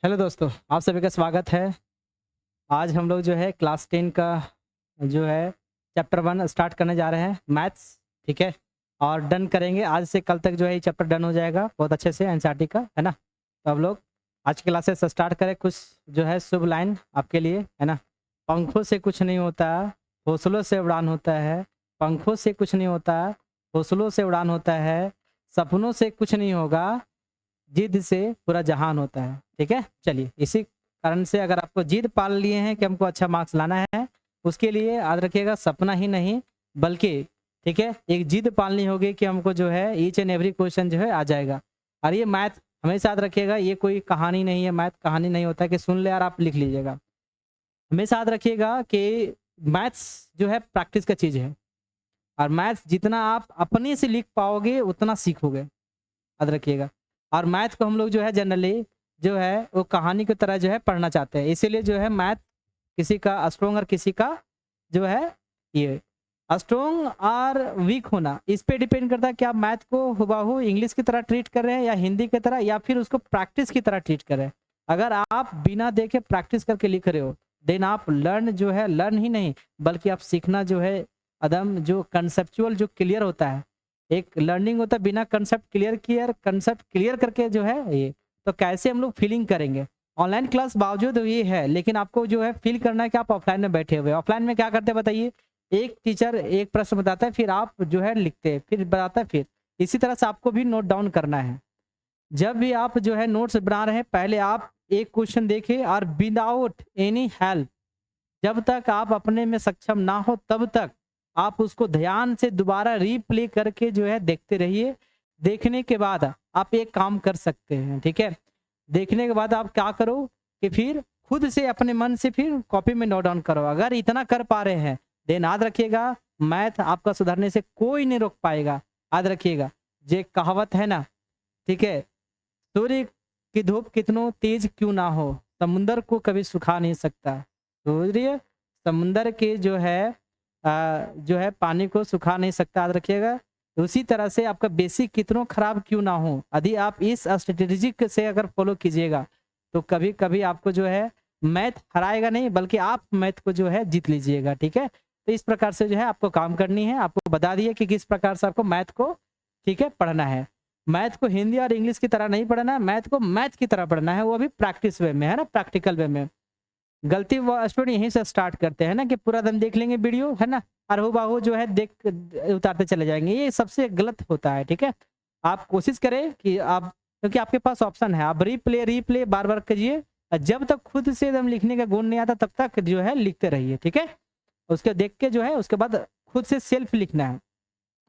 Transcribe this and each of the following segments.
Hello दोस्तों, आप सभी का स्वागत है। आज हम लोग जो है क्लास 10 का जो है चैप्टर 1 स्टार्ट करने जा रहे हैं, मैथ्स। ठीक है, और डन करेंगे। आज से कल तक जो है ये चैप्टर डन हो जाएगा बहुत अच्छे से एनसीईआरटी का, है ना। तो अब लोग आज की क्लासेस स्टार्ट करें। कुछ जो है शुभ लाइन आपके लिए, है ना। पंखों से कुछ नहीं होता, हौसलों से उड़ान होता है। पंखों से कुछ नहीं होता, हौसलों से उड़ान होता है। सपनों से कुछ नहीं होगा, जिद से पूरा जहान होता है। ठीक है, चलिए इसी कारण से अगर आपको जिद पाल लिए हैं कि हमको अच्छा मार्क्स लाना है, उसके लिए याद रखिएगा सपना ही नहीं बल्कि ठीक है एक जिद पालनी होगी कि हमको जो है ईच एंड एवरी क्वेश्चन जो है आ जाएगा। और ये मैथ हमेशा याद रखिएगा, ये कोई कहानी नहीं है। मैथ कहानी नहीं होता है कि सुन ले और आप लिख लीजिएगा। हमेशा याद रखिएगा कि मैथ्स जो है प्रैक्टिस का चीज़ है, और मैथ्स जितना आप अपने से लिख पाओगे उतना सीखोगे, याद रखिएगा। और मैथ को हम लोग जो है जनरली जो है वो कहानी की तरह जो है पढ़ना चाहते हैं, इसीलिए जो है मैथ किसी का स्ट्रोंग और किसी का जो है ये स्ट्रोंग और वीक होना इस पे डिपेंड करता है कि आप मैथ को हुबहू इंग्लिश की तरह ट्रीट कर रहे हैं या हिंदी की तरह, या फिर उसको प्रैक्टिस की तरह ट्रीट कर रहे हैं। अगर आप बिना देखे प्रैक्टिस करके लिख रहे हो, देन आप लर्न जो है लर्न ही नहीं बल्कि आप सीखना जो है अदम जो कंसेप्चुअल जो क्लियर होता है। एक लर्निंग होता है बिना कंसेप्ट क्लियर करके जो है ये। तो कैसे हम लोग फीलिंग करेंगे? ऑनलाइन क्लास बावजूद ये है, लेकिन आपको जो है फील करना है कि आप ऑफलाइन में बैठे हुए। ऑफलाइन में क्या करते हैं बताइए? एक टीचर एक प्रश्न बताता है, फिर आप जो है लिखते हैं, फिर बताता है, फिर इसी तरह से आपको भी नोट डाउन करना है। जब भी आप जो है नोट्स बना रहे हैं, पहले आप एक क्वेश्चन देखिए और विदाउट एनी हेल्प, जब तक आप अपने में सक्षम ना हो तब तक आप उसको ध्यान से दोबारा रीप्ले करके जो है देखते रहिए। देखने के बाद आप एक काम कर सकते हैं, ठीक है। देखने के बाद आप क्या करो कि फिर खुद से अपने मन से फिर कॉपी में नोट डाउन करो। अगर इतना कर पा रहे हैं, देन याद रखिएगा मैथ आपका सुधरने से कोई नहीं रोक पाएगा। याद रखिएगा, जे कहावत है ना, ठीक है, सूर्य की धूप कितनों तेज क्यों ना हो, समुंदर को कभी सुखा नहीं सकता। सूर्य समुंदर के जो है पानी को सुखा नहीं सकता, याद रखिएगा। उसी तरह से आपका बेसिक कितनों खराब क्यों ना हो, यदि आप इस स्ट्रेटेजिक से अगर फॉलो कीजिएगा तो कभी कभी आपको जो है मैथ हराएगा नहीं बल्कि आप मैथ को जो है जीत लीजिएगा। ठीक है, तो इस प्रकार से जो है आपको काम करनी है। आपको बता दिए कि किस प्रकार से आपको मैथ को ठीक है पढ़ना है। मैथ को हिंदी और इंग्लिश की तरह नहीं पढ़ना है, मैथ को मैथ की तरह पढ़ना है, वो भी प्रैक्टिस वे में, है ना, प्रैक्टिकल वे में। गलती वो स्टूडेंट यहीं से स्टार्ट करते हैं ना कि पूरा दिन देख लेंगे वीडियो, है ना, और हुबहू जो है देख उतारते चले जाएंगे। ये सबसे गलत होता है। ठीक है, आप कोशिश करें कि आप, क्योंकि आपके पास ऑप्शन है, आप रीप्ले बार बार कीजिए। जब तक खुद से एकदम लिखने का गुण नहीं आता तब तक जो है लिखते रहिए। ठीक है, उसके देख के जो है उसके बाद खुद से सेल्फ लिखना है।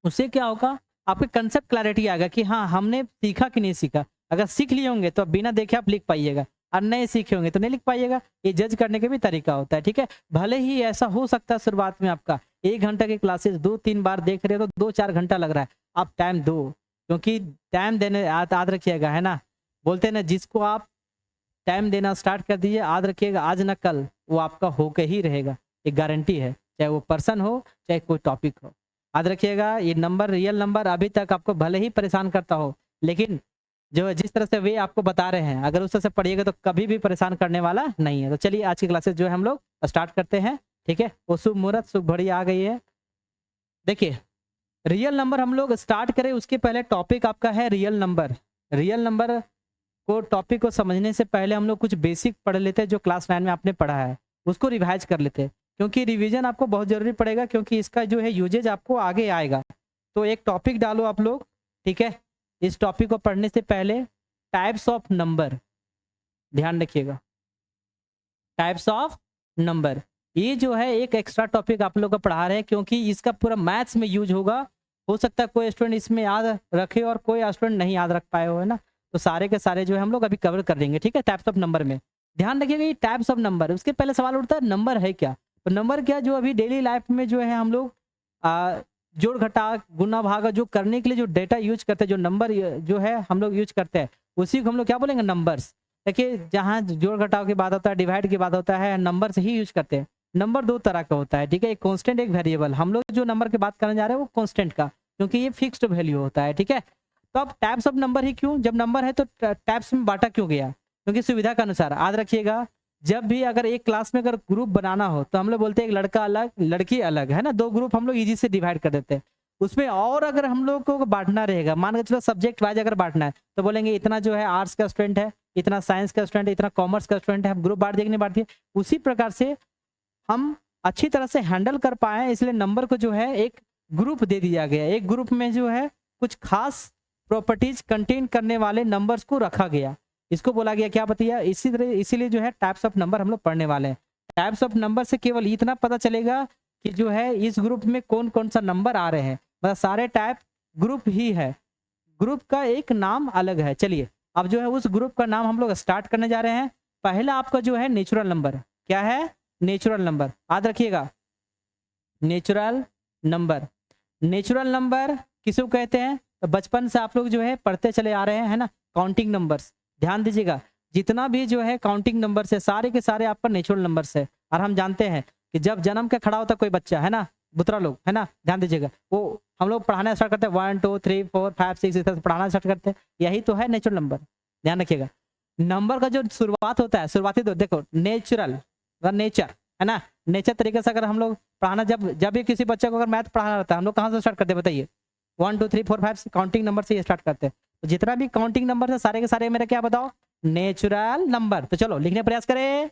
उससे क्या होगा, आपके कंसेप्ट क्लैरिटी आएगा कि हाँ हमने सीखा कि नहीं सीखा। अगर सीख लिए होंगे तो बिना देखे आप लिख पाइएगा, और नहीं सीखे होंगे तो नहीं लिख पाइएगा। ये जज करने का भी तरीका होता है। ठीक है, भले ही ऐसा हो सकता है शुरुआत में आपका 1 घंटा की क्लासेस 2-3 बार देख रहे हो तो 2-4 घंटा लग रहा है, आप टाइम दो। क्योंकि टाइम देने याद रखिएगा, है ना, बोलते हैं ना, जिसको आप टाइम देना स्टार्ट कर दीजिए, याद रखिएगा आज ना कल वो आपका होकर ही रहेगा। एक गारंटी है, चाहे वो पर्सन हो चाहे कोई टॉपिक हो। याद रखिएगा ये नंबर, रियल नंबर अभी तक आपको भले ही परेशान करता हो, लेकिन जो जिस तरह से वे आपको बता रहे हैं अगर उस तरह से पढ़िएगा तो कभी भी परेशान करने वाला नहीं है। तो चलिए आज की क्लासेस जो है हम लोग स्टार्ट करते हैं। ठीक है, वो शुभ मुहूर्त शुभ घड़ी आ गई है। देखिए, रियल नंबर हम लोग स्टार्ट करें उसके पहले टॉपिक आपका है रियल नंबर। रियल नंबर को टॉपिक को समझने से पहले हम लोग कुछ बेसिक पढ़ लेते हैं जो क्लास 9 में आपने पढ़ा है, उसको रिवाइज कर लेते हैं, क्योंकि रिवीजन आपको बहुत जरूरी पड़ेगा, क्योंकि इसका जो है यूजेज आपको आगे आएगा। तो एक टॉपिक डालो आप लोग, ठीक है। इस टॉपिक को पढ़ने से पहले टाइप्स ऑफ नंबर ध्यान रखिएगा। टाइप्स ऑफ नंबर ये जो है एक एक्स्ट्रा टॉपिक आप लोग को पढ़ा रहे हैं, क्योंकि इसका पूरा मैथ्स में यूज होगा। हो सकता है कोई स्टूडेंट इसमें याद रखे और कोई स्टूडेंट नहीं याद रख पाए हो, है ना। तो सारे के सारे जो है हम लोग अभी कवर कर देंगे। ठीक है, टाइप्स ऑफ नंबर में ध्यान रखिएगा। ये टाइप्स ऑफ नंबर, उसके पहले सवाल उठता है नंबर है क्या। तो नंबर क्या, जो अभी डेली लाइफ में जो है हम लोग जोड़ घटा गुना भागा जो करने के लिए जो डेटा यूज करते हैं, जो नंबर जो है हम लोग यूज करते हैं, उसी को हम लोग क्या बोलेंगे, नंबर्स। देखिए, जहाँ जोड़ घटाव की बात होता है, डिवाइड की बात होता है, नंबर से ही यूज करते हैं। नंबर 2 तरह का होता है, ठीक है, एक कांस्टेंट एक वेरिएबल। हम लोग जो नंबर की बात करने जा रहे हैं वो कांस्टेंट का, क्योंकि ये फिक्स्ड वैल्यू होता है। ठीक है, तो अब टाइप्स ऑफ नंबर ही क्यों, जब नंबर है तो टाइप्स में बांटा क्यों गया। क्योंकि सुविधा के अनुसार याद रखिएगा, जब भी अगर एक क्लास में अगर ग्रुप बनाना हो तो हम लोग बोलते हैं एक लड़का अलग लड़की अलग, है ना, 2 ग्रुप हम लोग इजी से डिवाइड कर देते हैं। उसमें और अगर हम लोग को बांटना रहेगा, मान के चलो सब्जेक्ट वाइज अगर बांटना है तो बोलेंगे इतना जो है आर्ट्स का स्टूडेंट है, इतना साइंस का स्टूडेंट है, इतना कॉमर्स का स्टूडेंट है, हम ग्रुप बांट दिए कि नहीं बांट दिए। उसी प्रकार से हम अच्छी तरह से हैंडल कर पाए, इसलिए नंबर को जो है एक ग्रुप दे दिया गया। एक ग्रुप में जो है कुछ खास प्रॉपर्टीज कंटेन करने वाले नंबर्स को रखा गया, इसको बोला गया क्या बताइए। इसी तरह इसीलिए जो है टाइप्स ऑफ नंबर हम लोग पढ़ने वाले हैं। टाइप्स ऑफ नंबर से केवल इतना पता चलेगा कि जो है इस ग्रुप में कौन कौन सा नंबर आ रहे हैं, मतलब सारे टाइप ग्रुप ही है, ग्रुप का एक नाम अलग है। चलिए अब जो है उस ग्रुप का नाम हम लोग स्टार्ट करने जा रहे हैं। पहला आपका जो है नेचुरल नंबर, क्या है, नेचुरल नंबर, याद रखिएगा नेचुरल नंबर। नेचुरल नंबर किसको कहते हैं, तो बचपन से आप लोग जो है पढ़ते चले आ रहे हैं, है ना, काउंटिंग नंबर्स। ध्यान दीजिएगा जितना भी जो है काउंटिंग नंबर्स है सारे के सारे आपका नेचुरल नंबर्स है। और हम जानते हैं कि जब जन्म के खड़ा होता कोई बच्चा, है ना, बुतरा लोग, है ना, ध्यान दीजिएगा, वो हम लोग पढ़ाना स्टार्ट करते हैं 1 2 3 4 5 6 इस तरह से पढ़ाना स्टार्ट करते हैं, यही तो है नेचुरल नंबर। ध्यान रखिएगा नंबर का जो शुरुआत होता है, शुरुआती तो देखो नेचुरल नेचर, है ना, नेचर तरीके से अगर हम लोग पढ़ाना, जब भी किसी बच्चे को अगर मैथ पढ़ाना रहता है हम लोग कहाँ से स्टार्ट करते हैं बताइए, 1 2 3 4 5 काउंटिंग नंबर से स्टार्ट करते हैं। तो जितना भी काउंटिंग नंबर है सारे के सारे मेरे क्या बताओ, नेचुरल नंबर। तो चलो लिखने प्रयास करें,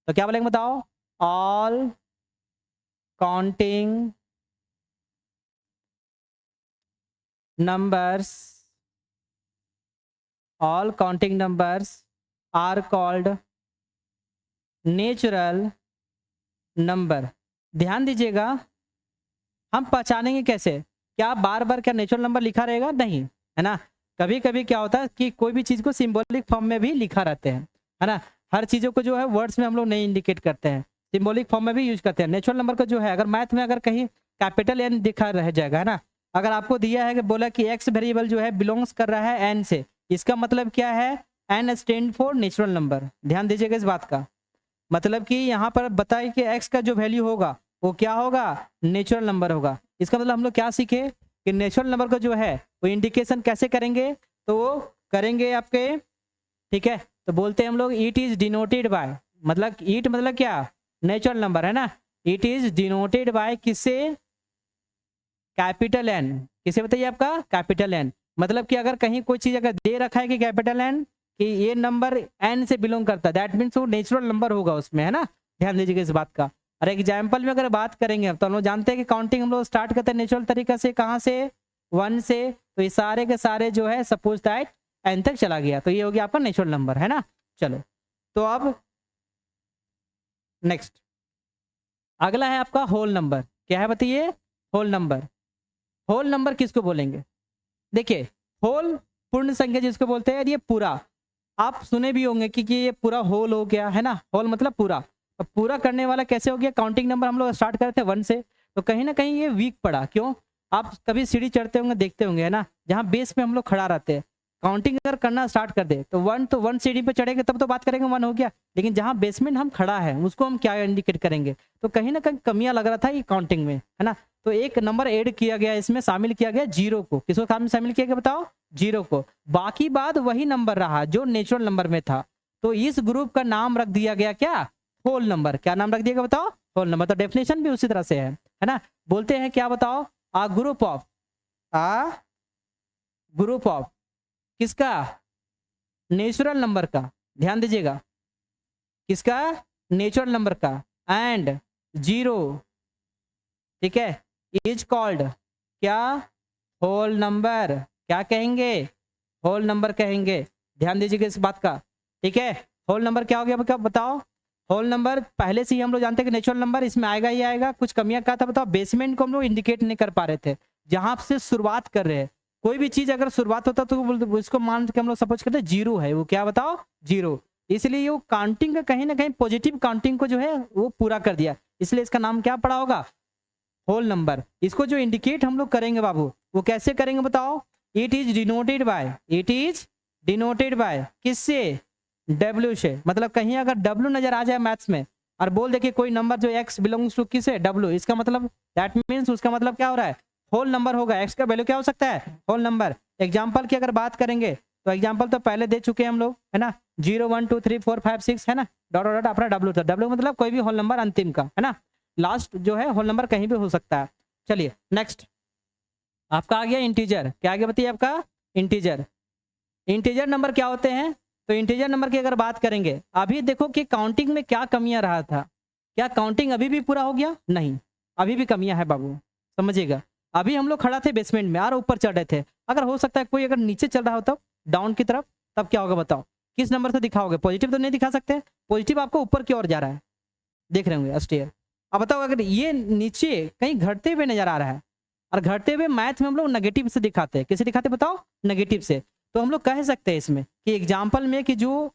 तो क्या बोलेंगे बताओ, all counting numbers, all counting numbers are called natural number. ध्यान दीजिएगा हम पहचानेंगे कैसे, क्या बार बार क्या नेचुरल नंबर लिखा रहेगा, नहीं, है ना, कभी कभी क्या होता है कि कोई भी चीज को सिंबॉलिक फॉर्म में भी लिखा रहते हैं, है ना, हर चीजों को जो है वर्ड्स में हम लोग नहीं इंडिकेट करते हैं, सिंबॉलिक फॉर्म में भी यूज करते हैं। नेचुरल नंबर को जो है अगर मैथ में अगर कहीं कैपिटल एन दिखा रह जाएगा, है ना, अगर आपको दिया है कि बोला कि एक्स वेरिएबल जो है बिलोंग्स कर रहा है एन से, इसका मतलब क्या है, N stand for natural number. ध्यान दीजिएगा इस बात का, मतलब कि यहाँ पर बताए कि एक्स का जो वैल्यू होगा वो क्या होगा, नेचुरल नंबर होगा। इसका मतलब हम लोग क्या सीखे कि नेचुरल नंबर को जो है वो इंडिकेशन कैसे करेंगे, तो वो करेंगे आपके, ठीक है, तो बोलते हैं हम लोग इट इज डिनोटेड बाय, मतलब इट मतलब क्या, नेचुरल नंबर, है ना, इट इज डिनोटेड बाय किससे, कैपिटल एन, किसे बताइए आपका कैपिटल एन। मतलब कि अगर कहीं कोई चीज अगर दे रखा है कि कैपिटल एन, कि ये नंबर एन से बिलोंग करता है, दैट मीन्स वो नेचुरल नंबर होगा उसमें, है ना, ध्यान दीजिएगा इस बात का। और एग्जाम्पल में अगर बात करेंगे तो हम लोग जानते हैं कि काउंटिंग हम लोग स्टार्ट करते हैं नेचुरल तरीका से, कहाँ से, 1 से, तो ये सारे के सारे जो है सपोज दैट एन तक चला गया, तो ये हो गया आपका नेचुरल नंबर, है ना। चलो तो अब नेक्स्ट अगला है आपका होल नंबर, क्या है बताइए, होल नंबर। होल नंबर किसको बोलेंगे, देखिए होल पूर्ण संख्या जिसको बोलते हैं, ये पूरा, आप सुने भी होंगे कि ये पूरा होल हो गया, है ना, होल मतलब पूरा। अब पूरा करने वाला कैसे हो गया, काउंटिंग नंबर हम लोग स्टार्ट करते हैं 1 से, तो कहीं ना कहीं ये वीक पड़ा, क्यों, आप कभी सीढ़ी चढ़ते होंगे देखते होंगे, है ना, जहाँ बेस पे हम लोग खड़ा रहते हैं, काउंटिंग अगर करना स्टार्ट कर दे तो 1 सीढ़ी पे चढ़ेंगे तब तो बात करेंगे 1 हो गया, लेकिन जहाँ बेसमेंट हम खड़ा है उसको हम क्या इंडिकेट करेंगे, तो कहीं ना कहीं कमियां लग रहा था ये काउंटिंग में, है ना। तो एक नंबर ऐड किया गया, इसमें शामिल किया गया 0 को, किसको शामिल किया गया बताओ, 0 को, बाकी बात वही नंबर रहा जो नेचुरल नंबर में था, तो इस ग्रुप का नाम रख दिया गया क्या, होल नंबर। क्या नाम रख दिया गया बताओ, होल नंबर। तो डेफिनेशन भी उसी तरह से है ना, बोलते हैं क्या बताओ, आ ग्रुप ऑफ किसका, नेचुरल नंबर का, ध्यान दीजिएगा किसका, नेचुरल नंबर का, एंड 0, ठीक है, इज कॉल्ड क्या, होल नंबर, क्या कहेंगे, होल नंबर कहेंगे। ध्यान दीजिएगा इस बात का, ठीक है, होल नंबर क्या हो गया क्या बताओ, होल नंबर पहले से ही हम लोग जानते हैं कि नेचुरल नंबर इसमें आएगा ही आएगा। कुछ कमियां क्या था बताओ, बेसमेंट को हम लोग इंडिकेट नहीं कर पा रहे थे, जहां से शुरुआत कर रहे हैं, कोई भी चीज अगर शुरुआत होता तो इसको मान के हम लोग सपोज करते हैं 0 है, वो क्या बताओ 0, इसलिए वो काउंटिंग का कहीं ना कहीं पॉजिटिव काउंटिंग को जो है वो पूरा कर दिया, इसलिए इसका नाम क्या पड़ा होगा, होल नंबर। इसको जो इंडिकेट हम लोग करेंगे बाबू, वो कैसे करेंगे बताओ, इट इज डिनोटेड बाय किससे, W से, मतलब कहीं अगर W नजर आ जाए मैथ्स में और बोल दे कि कोई नंबर जो x बिलोंग्स टू किसे, W, इसका मतलब दैट मीन्स उसका मतलब क्या हो रहा है, होल नंबर होगा, x का वैल्यू क्या हो सकता है, होल नंबर। एग्जाम्पल की अगर बात करेंगे तो एग्जाम्पल तो पहले दे चुके हैं हम लोग, है ना। 0 1 2 3 4 5 6 है ना, डॉट डॉट अपना डब्ल्यू था, डब्ल्यू मतलब कोई भी होल नंबर अंतिम का, है ना। लास्ट जो है होल नंबर कहीं भी हो सकता है। चलिए नेक्स्ट आपका आ गया इंटीजर। क्या आ गया बताइए आपका इंटीजर। इंटीजर नंबर क्या होते हैं, तो इंटीजर नंबर की अगर बात करेंगे, अभी देखो कि काउंटिंग में क्या कमियां रहा था। क्या काउंटिंग अभी भी पूरा हो गया? नहीं, अभी भी कमियां है बाबू, समझिएगा। अभी हम लोग खड़ा थे बेसमेंट में और ऊपर चढ़ रहे थे, अगर हो सकता है कोई अगर नीचे चल रहा हो तब डाउन की तरफ, तब क्या होगा बताओ, किस नंबर से दिखाओगे? पॉजिटिव तो नहीं दिखा सकते, पॉजिटिव आपको ऊपर की ओर जा रहा है, देख रहे होंगे स्टेयर। अब बताओ अगर ये नीचे कहीं घटते हुए नजर आ रहा है, और घटते हुए मैथ में हम लोग नेगेटिव से दिखाते हैं, किसे दिखाते बताओ? नेगेटिव से। तो हम लोग कह सकते हैं इसमें कि एग्जाम्पल में कि जो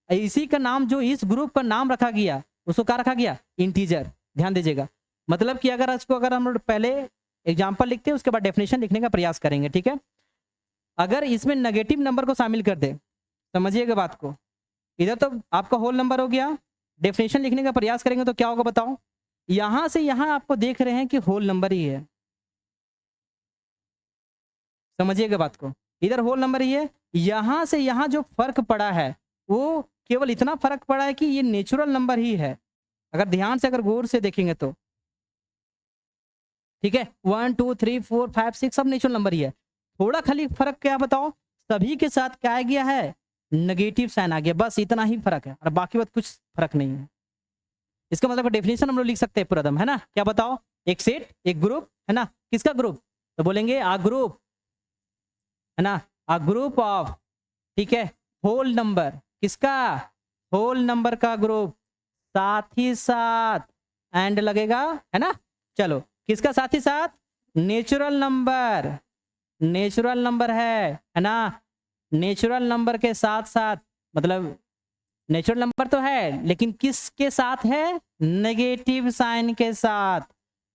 इसी का नाम, जो इस ग्रुप का नाम रखा गया उसको क्या रखा गया? इंटीजर। ध्यान दीजिएगा, मतलब कि अगर इसको अगर हम लोग पहले एग्जाम्पल लिखते हैं उसके बाद डेफिनेशन लिखने का प्रयास करेंगे, ठीक है। अगर इसमें नेगेटिव नंबर को शामिल कर दे, समझिएगा बात को, इधर तो आपका होल नंबर हो गया, डेफिनेशन लिखने का प्रयास करेंगे तो क्या होगा बताओ? यहां से यहां आपको देख रहे हैं कि होल नंबर ही है, समझिएगा बात को, इधर होल नंबर ही है। यहां से यहां जो फर्क पड़ा है वो केवल इतना फर्क पड़ा है कि ये नेचुरल नंबर ही है, अगर ध्यान से अगर गौर से देखेंगे तो, ठीक है। 1 2 3 4 5 6 सब नेचुरल नंबर ही है। थोड़ा खाली फर्क क्या बताओ, सभी के साथ क्या आ गया है? नेगेटिव साइन आ गया, बस इतना ही फर्क है, और बाकी बात कुछ फर्क नहीं है। इसका मतलब डेफिनेशन हम लोग लिख सकते हैं पूरा दम, है ना। क्या बताओ? एक सेट, एक ग्रुप, है ना। किसका ग्रुप? तो बोलेंगे आ ग्रुप, है ना, आ ग्रुप ऑफ, ठीक है, होल नंबर। किसका? होल नंबर का ग्रुप, साथ ही साथ एंड लगेगा, है ना। चलो किसका साथ ही साथ? नेचुरल नंबर, नेचुरल नंबर है ना। नेचुरल नंबर के साथ साथ, मतलब नेचुरल नंबर तो है लेकिन किसके साथ है? नेगेटिव साइन के साथ।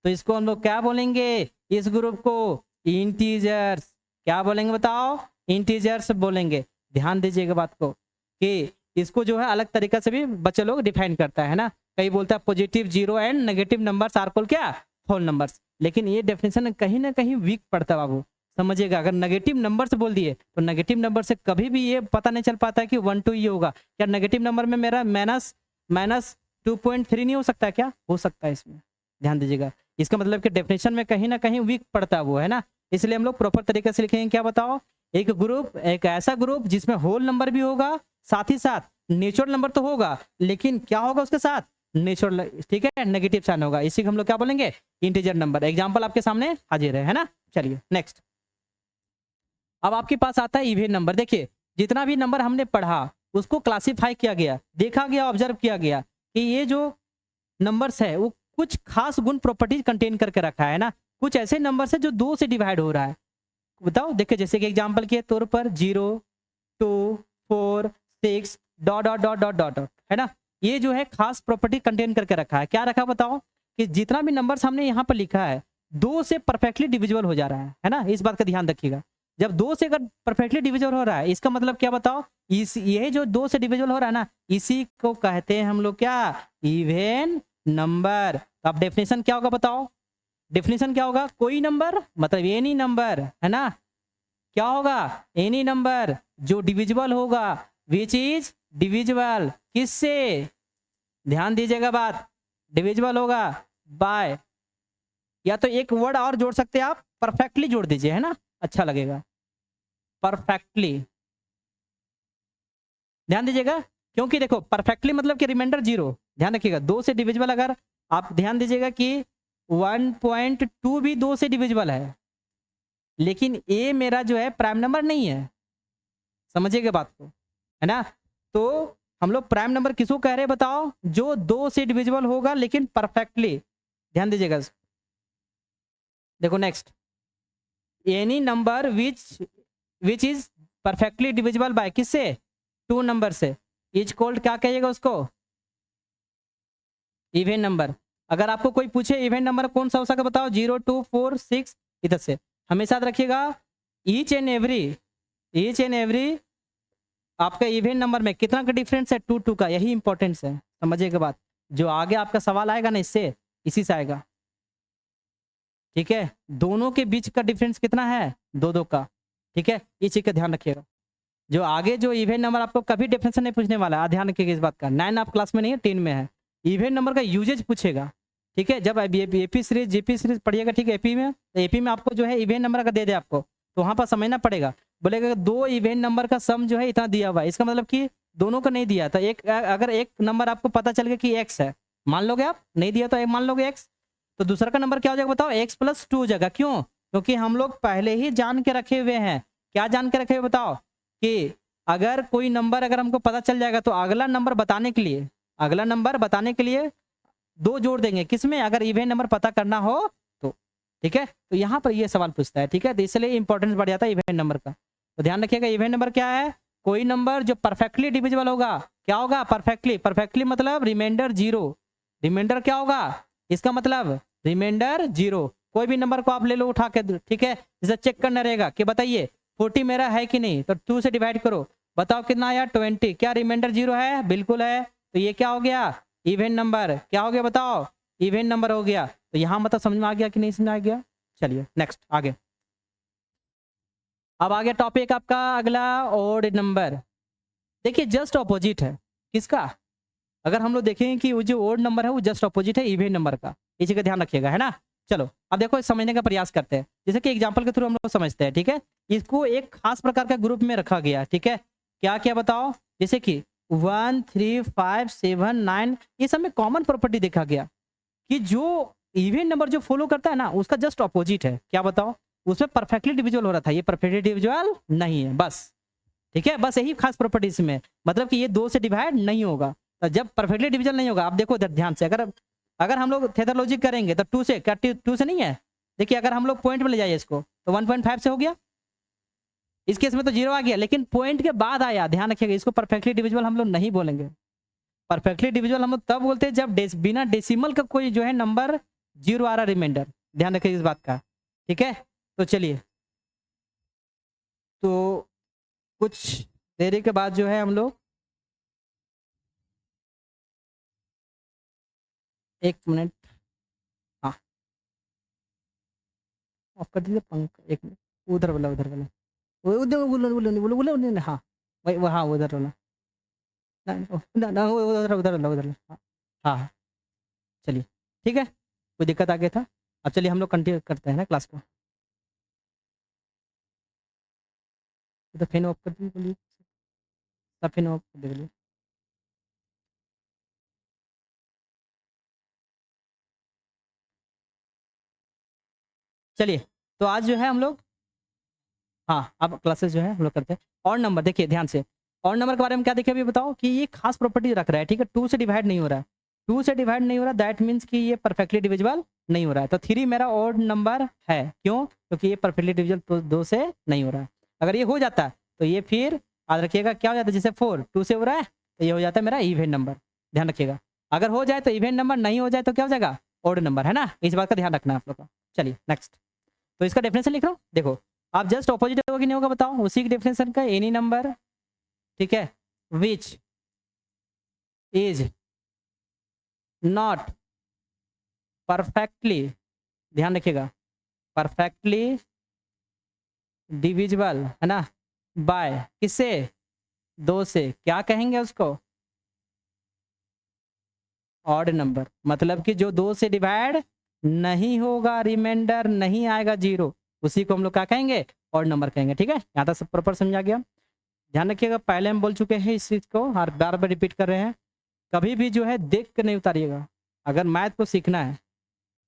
तो इसको हम लोग क्या बोलेंगे? इस ग्रुप को इंटीजर्स। क्या बोलेंगे बताओ? इंटीजर्स बोलेंगे। ध्यान दीजिएगा बात को कि इसको जो है अलग तरीका से भी बच्चे लोग डिफाइन करता है ना। कई बोलता है positive zero and negative numbers are called क्या? Whole numbers. लेकिन ये डेफिनेशन कहीं ना कहीं वीक पड़ता है बाबू, समझिएगा। अगर नेगेटिव नंबर से बोल दिए तो नेगेटिव नंबर से कभी भी ये पता नहीं चल पाता है कि 1 2 ये होगा क्या? नेगेटिव नंबर में मेरा माइनस माइनस 2.3 नहीं हो सकता? क्या हो सकता है इसमें? ध्यान दीजिएगा, इसका मतलब कि डेफिनेशन में कहीं ना कहीं वीक पड़ता है वो, है ना। इसलिए हम लोग प्रॉपर तरीके से लिखेंगे। क्या बताओ? एक ग्रुप, एक ऐसा ग्रुप जिसमें होल नंबर भी होगा, साथ ही साथ नेचुरल नंबर तो होगा, लेकिन क्या होगा उसके साथ? नेचुरल, ठीक है, नेगेटिव साइन होगा। इसी को हम लोग क्या बोलेंगे? Integer number. एग्जाम्पल आपके सामने हाजिर है ना। चलिए नेक्स्ट, अब आपके पास आता है इवेन नंबर। देखिए जितना भी नंबर हमने पढ़ा उसको क्लासिफाई किया गया, देखा गया, ऑब्जर्व किया गया कि ये जो नंबर्स है वो कुछ खास गुण प्रॉपर्टीज कंटेन करके रखा है ना। कुछ ऐसे नंबर्स है जो 2 से डिवाइड हो रहा है। बताओ, देखिए जैसे कि एग्जांपल के तौर पर 0 2 4 6 dot dot dot dot dot dot, है ना। ये जो है खास प्रॉपर्टी कंटेन करके रखा है। क्या रखा बताओ? कि जितना भी नंबर्स हमने यहाँ पर लिखा है 2 से परफेक्टली डिविजिबल हो जा रहा है ना। इस बात का ध्यान रखिएगा। जब 2 से अगर परफेक्टली डिविजिबल हो रहा है, इसका मतलब क्या बताओ? इस ये जो 2 से डिविजिबल हो रहा है ना, इसी को कहते हैं हम लोग क्या? Even number. तो अब डेफिनेशन क्या होगा बताओ? डेफिनेशन क्या होगा? कोई नंबर, मतलब एनी नंबर, है ना। क्या होगा? एनी नंबर जो डिविजिबल होगा, विच इज डिविजिबल किससे? ध्यान दीजिएगा बात, डिविजिबल होगा बाय, या तो एक वर्ड और जोड़ सकते हैं आप, परफेक्टली जोड़ दीजिए, है ना, अच्छा लगेगा। परफेक्टली, ध्यान दीजिएगा, क्योंकि देखो परफेक्टली मतलब कि रिमाइंडर 0। ध्यान रखिएगा 2 से डिविजिबल, अगर आप ध्यान दीजिएगा कि 1.2 भी 2 से डिविजिबल है, लेकिन ए मेरा जो है प्राइम नंबर नहीं है, समझिएगा बात को, है ना। तो हम लोग प्राइम नंबर किसको कह रहे हैं बताओ? जो 2 से डिविजिबल होगा लेकिन परफेक्टली। ध्यान दीजिएगा, देखो next, any number which is perfectly divisible by किससे? 2 नंबर से, इज कॉल्ड क्या कहिएगा उसको? Even number. अगर आपको कोई पूछे इवेन नंबर कौन सा हो सकता है बताओ? 0 2 4 6, इधर से हमेशा याद रखिएगा। ईच एंड एवरी आपका इवेंट नंबर में कितना का डिफरेंस है? 2 2 का, यही इंपॉर्टेंस है, समझिएगा बात। जो आगे आपका सवाल आएगा ना, इससे इसी से आएगा, ठीक है। दोनों के बीच का डिफरेंस कितना है? 2 2 का, ठीक है। इस चीज का ध्यान रखिएगा। जो आगे जो इवेंट नंबर आपको कभी डेफिनेशन नहीं पूछने वाला है, ध्यान रखिएगा इस बात का। 9 आप क्लास में नहीं है, 10 में है। इवेंट नंबर का यूजेज पूछेगा, ठीक है। जब एपी सीरीज जीपी सीरीज पढ़िएगा, ठीक है, एपी में, तो एपी में आपको जो है इवेंट नंबर का दे दे आपको, तो वहाँ पर समझना पड़ेगा। बोलेगा 2 इवेंट नंबर का सम जो है इतना दिया हुआ है, इसका मतलब कि दोनों का नहीं दिया। तो एक अगर एक नंबर आपको पता चल गया कि एक्स है, मान लोगे आप, नहीं दिया तो एक मान लोगे एक्स, तो दूसरा का नंबर क्या हो जाएगा बताओ, एक्स प्लस 2 हो जाएगा। क्यों? क्योंकि हम लोग पहले ही जान के रखे हुए हैं। क्या जान के रखे हुए बताओ, कि अगर कोई नंबर अगर हमको पता चल जाएगा तो अगला नंबर बताने के लिए, अगला नंबर बताने के लिए 2 जोड़ देंगे, किसमें? अगर इवेंट नंबर पता करना हो तो, ठीक है। तो यहाँ पर ये सवाल पूछता है, ठीक है, तो इसलिए इंपॉर्टेंस बढ़ जाता है इवेंट नंबर का। तो ध्यान रखिएगा, इवेंट नंबर क्या है? कोई नंबर जो परफेक्टली डिविजिबल होगा। क्या होगा? परफेक्टली। परफेक्टली मतलब रिमाइंडर 0। रिमाइंडर क्या होगा? इसका मतलब रिमाइंडर 0। कोई भी नंबर को आप ले लो उठा के, ठीक है, जैसे चेक करना रहेगा कि बताइए 40 मेरा है कि नहीं, तो 2 से डिवाइड करो, बताओ कितना आया, 20। क्या रिमाइंडर 0 है? बिल्कुल है। तो ये क्या हो गया? Event number. क्या हो गया बताओ? इवेंट नंबर हो गया। तो यहाँ मतलब समझ में आ गया कि नहीं समझ में आ गया? चलिए नेक्स्ट आगे। अब आ गया टॉपिक आपका अगला, ओड नंबर। देखिए जस्ट ऑपोजिट है किसका? अगर हम लोग देखेंगे कि वो जो ओड नंबर है वो जस्ट ऑपोजिट है इवेंट नंबर का, इसी का ध्यान रखिएगा, है ना। चलो अब देखो समझने का प्रयास करते हैं, जैसे कि एग्जांपल के थ्रू हम लोग समझते हैं, ठीक है। इसको एक खास प्रकार का ग्रुप में रखा गया, ठीक है। क्या क्या बताओ? जैसे कि 1 3 5 7 9, ये सब में कॉमन प्रॉपर्टी देखा गया कि जो इवेंट नंबर जो फॉलो करता है ना उसका जस्ट ऑपोजिट है। क्या बताओ? उसमें परफेक्टली डिविजुअल हो रहा था, ये परफेक्टली डिविजुअल नहीं है, बस, ठीक है। बस यही खास प्रॉपर्टी इसमें, मतलब कि ये 2 से डिवाइड नहीं होगा। तो जब परफेक्टली डिविजन नहीं होगा, आप देखो इधर ध्यान से, अगर अगर हम लोग थेटर लॉजिक करेंगे तो 2 से, क्या 2 से नहीं है? देखिए अगर हम लोग पॉइंट में ले जाइए इसको तो 1.5 से हो गया। इस केस में तो 0 आ गया, लेकिन पॉइंट के बाद आया, ध्यान रखिएगा, इसको परफेक्टली डिविजिबल हम लोग नहीं बोलेंगे। परफेक्टली डिविजिबल हम लोग तब बोलते हैं जब बिना डेसिमल का कोई जो है नंबर 0 आ रहा रिमाइंडर। ध्यान रखिएगा इस बात का, ठीक है। तो चलिए, तो कुछ देरी के बाद जो है हम लोग, 1 मिनट, हाँ ऑफ कर दीजिए पंख, 1 मिनट, उधर वाला, उधर वाला, वो उधर बोलो बोलो बोलो बोलो बोलो, हाँ वही वो, हाँ उधर वाला, उधर उधर वाला, उधर, हाँ हाँ हाँ, चलिए ठीक है, कोई दिक्कत आ गया था। अब चलिए हम लोग कंटिन्यू करते हैं ना क्लास को। तो फैन ऑफ कर दीजिए, बोलिए सब फैन ऑफ कर दीजिए। चलिए, तो आज जो है हम लोग, हाँ अब क्लासेस जो है हम लोग करते हैं। और नंबर देखिए ध्यान से, और नंबर के बारे में क्या देखिए अभी बताओ, कि ये खास प्रॉपर्टी रख रहा है, ठीक है। 2 से डिवाइड नहीं हो रहा है, 2 से डिवाइड नहीं हो रहा, दैट मीन्स कि ये परफेक्टली डिविजिबल नहीं हो रहा है। तो 3 मेरा ऑड नंबर है, क्यों? क्योंकि ये परफेक्टली डिविजिबल तो 2 से नहीं हो रहा है। अगर ये हो जाता है तो ये फिर याद रखिएगा क्या हो जाता है, जैसे 4 2 से हो रहा है तो ये हो जाता है मेरा इवेंट नंबर। ध्यान रखिएगा, अगर हो जाए तो इवेंट नंबर, नहीं हो जाए तो क्या हो जाएगा? ऑड नंबर, है ना। इस बात का ध्यान रखना है आप लोग का। चलिए नेक्स्ट, तो इसका डेफिनेशन लिख रहा हूँ, देखो आप जस्ट ऑपोजिट होगा कि नहीं होगा बताओ, उसी की डेफिनेशन का, एनी नंबर, ठीक है, विच इज नॉट परफेक्टली, ध्यान रखिएगा, परफेक्टली डिविजिबल, है ना, बाय किससे? 2 से। क्या कहेंगे उसको? ऑड नंबर, मतलब कि जो 2 से डिवाइड नहीं होगा, रिमाइंडर नहीं आएगा 0, उसी को हम लोग क्या कहेंगे? ऑड नंबर कहेंगे, ठीक है। यहाँ तक सब प्रॉपर समझा गया। ध्यान रखिएगा, पहले हम बोल चुके हैं इस चीज़ को और बार बार रिपीट कर रहे हैं, कभी भी जो है देख कर नहीं उतारिएगा। अगर मैथ को सीखना है,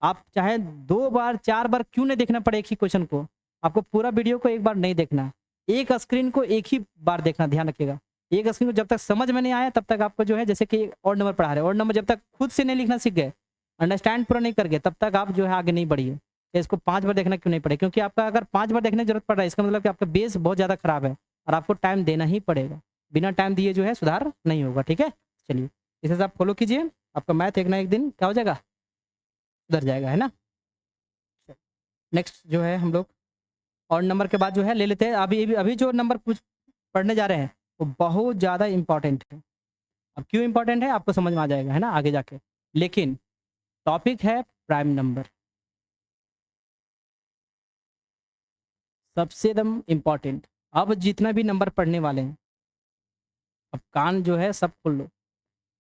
आप चाहे 2 बार 4 बार क्यों नहीं देखना पड़े एक ही क्वेश्चन को, आपको पूरा वीडियो को एक बार नहीं देखना है, एक स्क्रीन को एक ही बार देखना। ध्यान रखिएगा, एक स्क्रीन को जब तक समझ में नहीं आया तब तक आपको जो है, जैसे कि और नंबर पढ़ा रहे, और नंबर जब तक खुद से नहीं लिखना सीख गए, अंडरस्टैंड पूरा नहीं कर गए, तब तक आप जो है आगे नहीं बढ़िए। तो इसको 5 बार देखना क्यों नहीं पड़े, क्योंकि आपका अगर 5 बार देखने की जरूरत पड़ रहा है, इसका मतलब कि आपका बेस बहुत ज़्यादा खराब है और आपको टाइम देना ही पड़ेगा। बिना टाइम दिए जो है सुधार नहीं होगा, ठीक है। चलिए इसे आप फॉलो कीजिए, आपका मैथ एक ना एक दिन क्या हो जाएगा? सुधर जाएगा, है ना। नेक्स्ट जो है हम लोग और नंबर के बाद जो है ले लेते हैं, अभी अभी अभी जो नंबर कुछ पढ़ने जा रहे हैं वो बहुत ज़्यादा इंपॉर्टेंट है। अब क्यों इंपॉर्टेंट है आपको समझ में आ जाएगा, है ना, आगे जाके। लेकिन टॉपिक है प्राइम नंबर, सबसे एकदम इम्पॉर्टेंट। अब जितना भी नंबर पढ़ने वाले हैं, अब कान जो है सब खोल लो,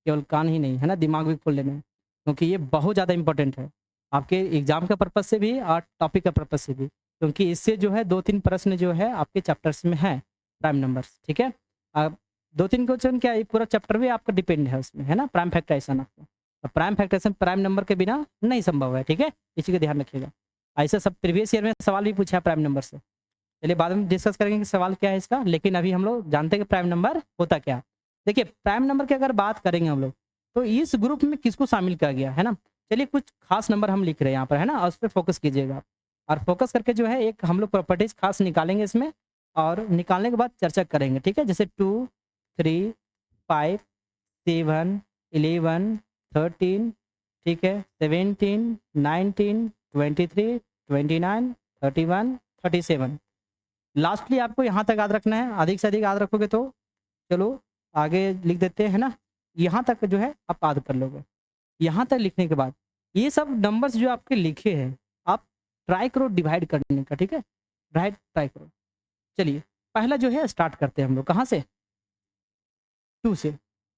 केवल कान ही नहीं है ना, दिमाग भी खोल लेना है, क्योंकि ये बहुत ज़्यादा इंपॉर्टेंट है आपके एग्जाम के पर्पज से भी और टॉपिक के पर्पज से भी, क्योंकि इससे जो है 2-3 प्रश्न जो है आपके चैप्टर्स में है प्राइम नंबर्स, ठीक है। अब 2-3 क्वेश्चन क्या, ये पूरा चैप्टर भी आपका डिपेंड है उसमें, है ना, प्राइम फैक्टराइजेशन आपको। अब प्राइम फैक्टराइजेशन प्राइम नंबर के बिना नहीं संभव है, ठीक है, इसी का ध्यान रखिएगा। ऐसे सब प्रीवियस ईयर में सवाल भी पूछा है प्राइम नंबर से, चलिए बाद में डिस्कस करेंगे कि सवाल क्या है इसका, लेकिन अभी हम लोग जानते हैं कि प्राइम नंबर होता क्या है। देखिए प्राइम नंबर की अगर बात करेंगे हम लोग, तो इस ग्रुप में किसको शामिल किया गया है ना। चलिए कुछ खास नंबर हम लिख रहे हैं यहाँ पर, है ना, और उस पर फोकस कीजिएगा आप। और फोकस करके जो है एक हम लोग प्रॉपर्टीज खास निकालेंगे इसमें, और निकालने के बाद चर्चा करेंगे, ठीक है। जैसे 2, 3, 5, 7, 11, 13, ठीक है, 17, 19, 23, 29, 31, 37। लास्टली आपको यहाँ तक याद रखना है, अधिक से अधिक याद रखोगे तो चलो आगे लिख देते हैं ना, यहाँ तक जो है आप याद कर लोगे। यहाँ तक लिखने के बाद ये सब नंबर्स जो आपके लिखे हैं, आप ट्राई करो डिवाइड करने का, ठीक है, ट्राई करो। चलिए पहला जो है स्टार्ट करते हैं हम लोग, कहाँ से, 2 से,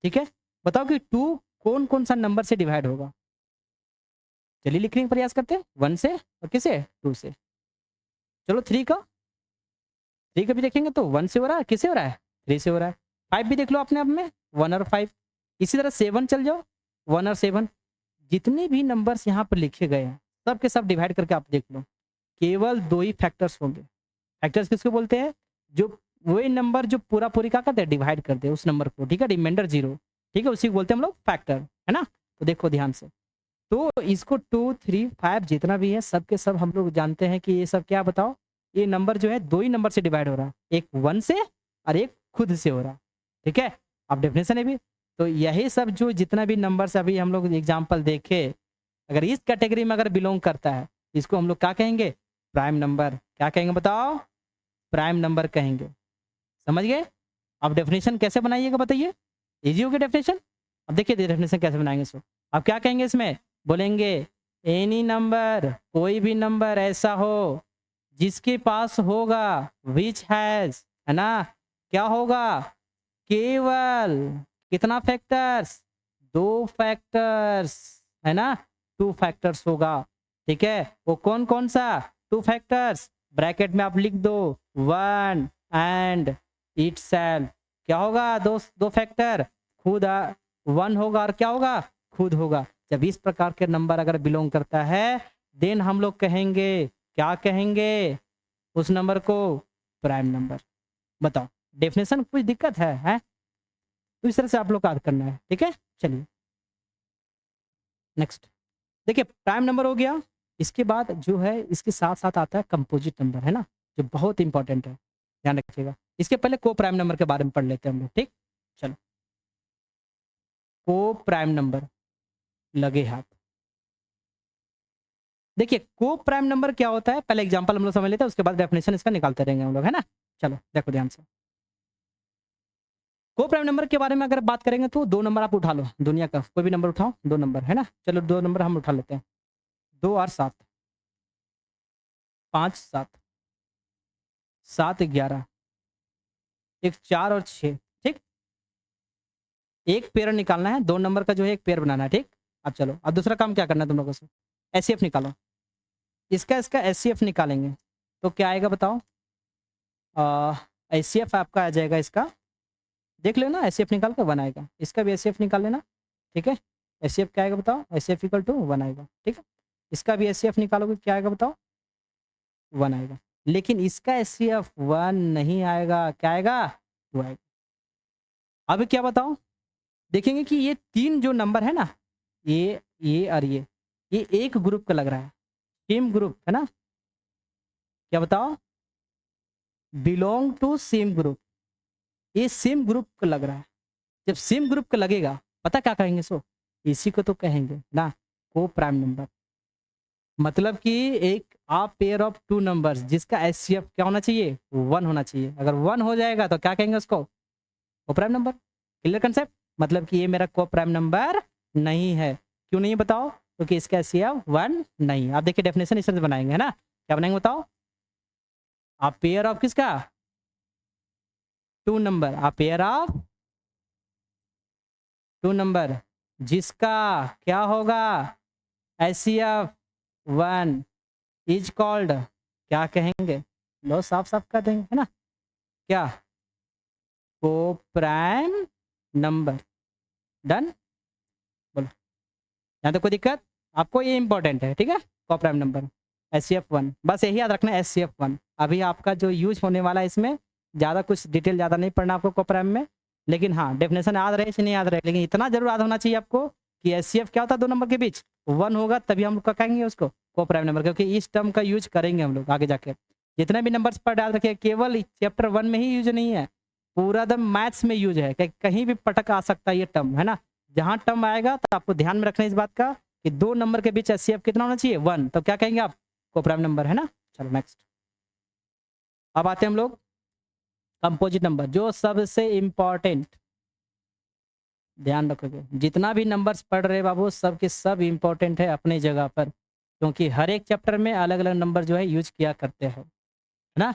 ठीक है। बताओ कि 2 कौन कौन सा नंबर से डिवाइड होगा। चलिए लिखने का प्रयास करते हैं, 1 से और किसे, 2 से। चलो 3 का भी देखेंगे तो 1 से हो रहा है, किससे हो रहा है, 3 से हो रहा है। 5 भी देख लो अपने आप में, 1 और 5। इसी तरह 7 चल जाओ, 1 और 7। जितने भी नंबर्स यहाँ पर लिखे गए हैं सब के सब डिवाइड करके आप देख लो, केवल 2 ही फैक्टर्स होंगे। फैक्टर्स किसको बोलते हैं, जो वही नंबर जो पूरा पूरी क्या करते हैं, डिवाइड करते हैं उस नंबर को, ठीक है, रिमाइंडर 0, ठीक है, उसी को बोलते हैं हम लोग फैक्टर, है ना। तो देखो ध्यान से, तो इसको 2, 3, 5 जितना भी है सब के सब हम लोग जानते हैं कि ये सब क्या, बताओ, ये नंबर जो है 2 ही नंबर से डिवाइड हो रहा है, एक 1 से और एक खुद से हो रहा है, ठीक है। अब डेफिनेशन है भी, तो यही सब जो जितना भी नंबर से अभी हम लोग एग्जाम्पल देखे, अगर इस कैटेगरी में अगर बिलोंग करता है, इसको हम लोग क्या कहेंगे, प्राइम नंबर। क्या कहेंगे बताओ, प्राइम नंबर कहेंगे। समझ गए। अब डेफिनेशन कैसे बनाइएगा बताइए, इजी हो गया डेफिनेशन। अब देखिए डेफिनेशन कैसे बनाएंगे इसको। अब क्या कहेंगे इसमें, बोलेंगे एनी नंबर, कोई भी नंबर ऐसा हो जिसके पास होगा, विच हैज, है ना, क्या होगा, केवल कितना फैक्टर्स, 2 फैक्टर्स, है ना, 2 फैक्टर्स होगा, ठीक है। वो कौन कौन सा 2 फैक्टर्स, ब्रैकेट में आप लिख दो 1 एंड इटसेल्फ। क्या होगा, दो फैक्टर, खुद 1 होगा और क्या होगा, खुद होगा। जब इस प्रकार के नंबर अगर बिलोंग करता है, देन हम लोग कहेंगे, क्या कहेंगे उस नंबर को, प्राइम नंबर। बताओ डेफिनेशन कुछ दिक्कत है? तो इस तरह से आप लोग याद करना है, ठीक है। चलिए नेक्स्ट, देखिए प्राइम नंबर हो गया। इसके बाद जो है इसके साथ साथ आता है कंपोजिट नंबर, है ना, जो बहुत इंपॉर्टेंट है, ध्यान रखिएगा। इसके पहले को प्राइम नंबर के बारे में पढ़ लेते हैं हम लोग, ठीक। चलो को प्राइम नंबर, लगे हाथ। देखिए को प्राइम नंबर क्या होता है, पहले एग्जांपल हम लोग समझ लेते हैं, उसके बाद डेफिनेशन इसका निकालते रहेंगे हम लोग, है ना। चलो देखो ध्यान से, को प्राइम नंबर के बारे में अगर बात करेंगे तो 2 नंबर आप उठा लो, दुनिया का कोई भी नंबर उठाओ, 2 नंबर, है ना। चलो 2 नंबर हम उठा लेते हैं, 2 और 7, 5 7, 7 11, एक 4 और 6, ठीक। एक पेयर निकालना है, 2 नंबर का जो है एक पेयर बनाना है, ठीक। अब चलो अब दूसरा काम क्या करना है तुम लोगों से, एचसीएफ निकालो। इसका एचसीएफ निकालेंगे तो क्या आएगा बताओ, एचसीएफ आपका आ जाएगा इसका, देख लेना, एचसीएफ निकाल कर 1 आएगा। इसका भी एचसीएफ निकाल लेना, ठीक है। एचसीएफ क्या आएगा बताओ, एचसीएफ इक्वल टू 1 आएगा, ठीक है। इसका भी एचसीएफ निकालोगे क्या आएगा बताओ, 1 आएगा। लेकिन इसका एचसीएफ 1 नहीं आएगा, क्या आएगा, 2 आएगा। अब क्या बताओ, देखेंगे कि ये 3 जो नंबर है ना, ये और ये एक ग्रुप का लग रहा है, सेम ग्रुप, है ना। क्या बताओ, बिलोंग टू सेम ग्रुप, ये सेम ग्रुप का लग रहा है। जब सेम ग्रुप का लगेगा, पता क्या कहेंगे, सो इसी को तो कहेंगे ना को प्राइम नंबर। मतलब कि एक आप पेयर ऑफ 2 नंबर्स जिसका एचसीएफ क्या होना चाहिए, 1 होना चाहिए। अगर 1 हो जाएगा तो क्या कहेंगे उसको, को प्राइम नंबर। Clear concept. मतलब कि ये मेरा को प्राइम नंबर नहीं है। क्यों नहीं बताओ, क्योंकि इसका एचसीएफ 1 नहीं। आप देखिए डेफिनेशन इस तरह से बनाएंगे, है ना। क्या बनाएंगे बताओ, आप पेयर ऑफ किसका, two number, a pair of two number जिसका क्या होगा, एचसीएफ वन इज कॉल्ड, क्या कहेंगे, लो साफ साफ कर देंगे, है ना, क्या, को प्राइम नंबर। डन, बोलो, यहाँ तो कोई दिक्कत आपको, ये इंपॉर्टेंट है, ठीक है, coprime number H C F one, बस यही याद रखना, एच सी एफ वन। अभी आपका जो यूज होने वाला है इसमें ज़्यादा कुछ डिटेल ज़्यादा नहीं पढ़ना आपको को प्राइम में, लेकिन हाँ डेफिनेशन याद रहे कि नहीं याद रहे, लेकिन इतना जरूर याद होना चाहिए आपको कि एच सी एफ क्या होता है दो नंबर के बीच, वन होगा तभी हम लोग क्या कहेंगे उसको, को प्राइम नंबर, क्योंकि इस टर्म का यूज करेंगे हम लोग आगे जाके। जितने भी नंबर्स पर याद रखिए, केवल चैप्टर वन में ही यूज नहीं है, पूरा दम मैथ्स में यूज है, कहीं भी पटक आ सकता है ये टर्म, है ना। जहाँ टर्म आएगा तो आपको ध्यान में रखना है इस बात का कि दो नंबर के बीच एचसीएफ कितना होना चाहिए, वन, तो क्या कहेंगे आप, को प्राइम नंबर, है ना। चलो नेक्स्ट, अब आते हैं हम लोग कंपोजिट नंबर, जो सबसे इंपॉर्टेंट, ध्यान रखोगे जितना भी नंबर्स पढ़ रहे बाबू सब के सब इंपॉर्टेंट है अपनी जगह पर, क्योंकि हर एक चैप्टर में अलग अलग नंबर जो है यूज किया करते हैं, है ना।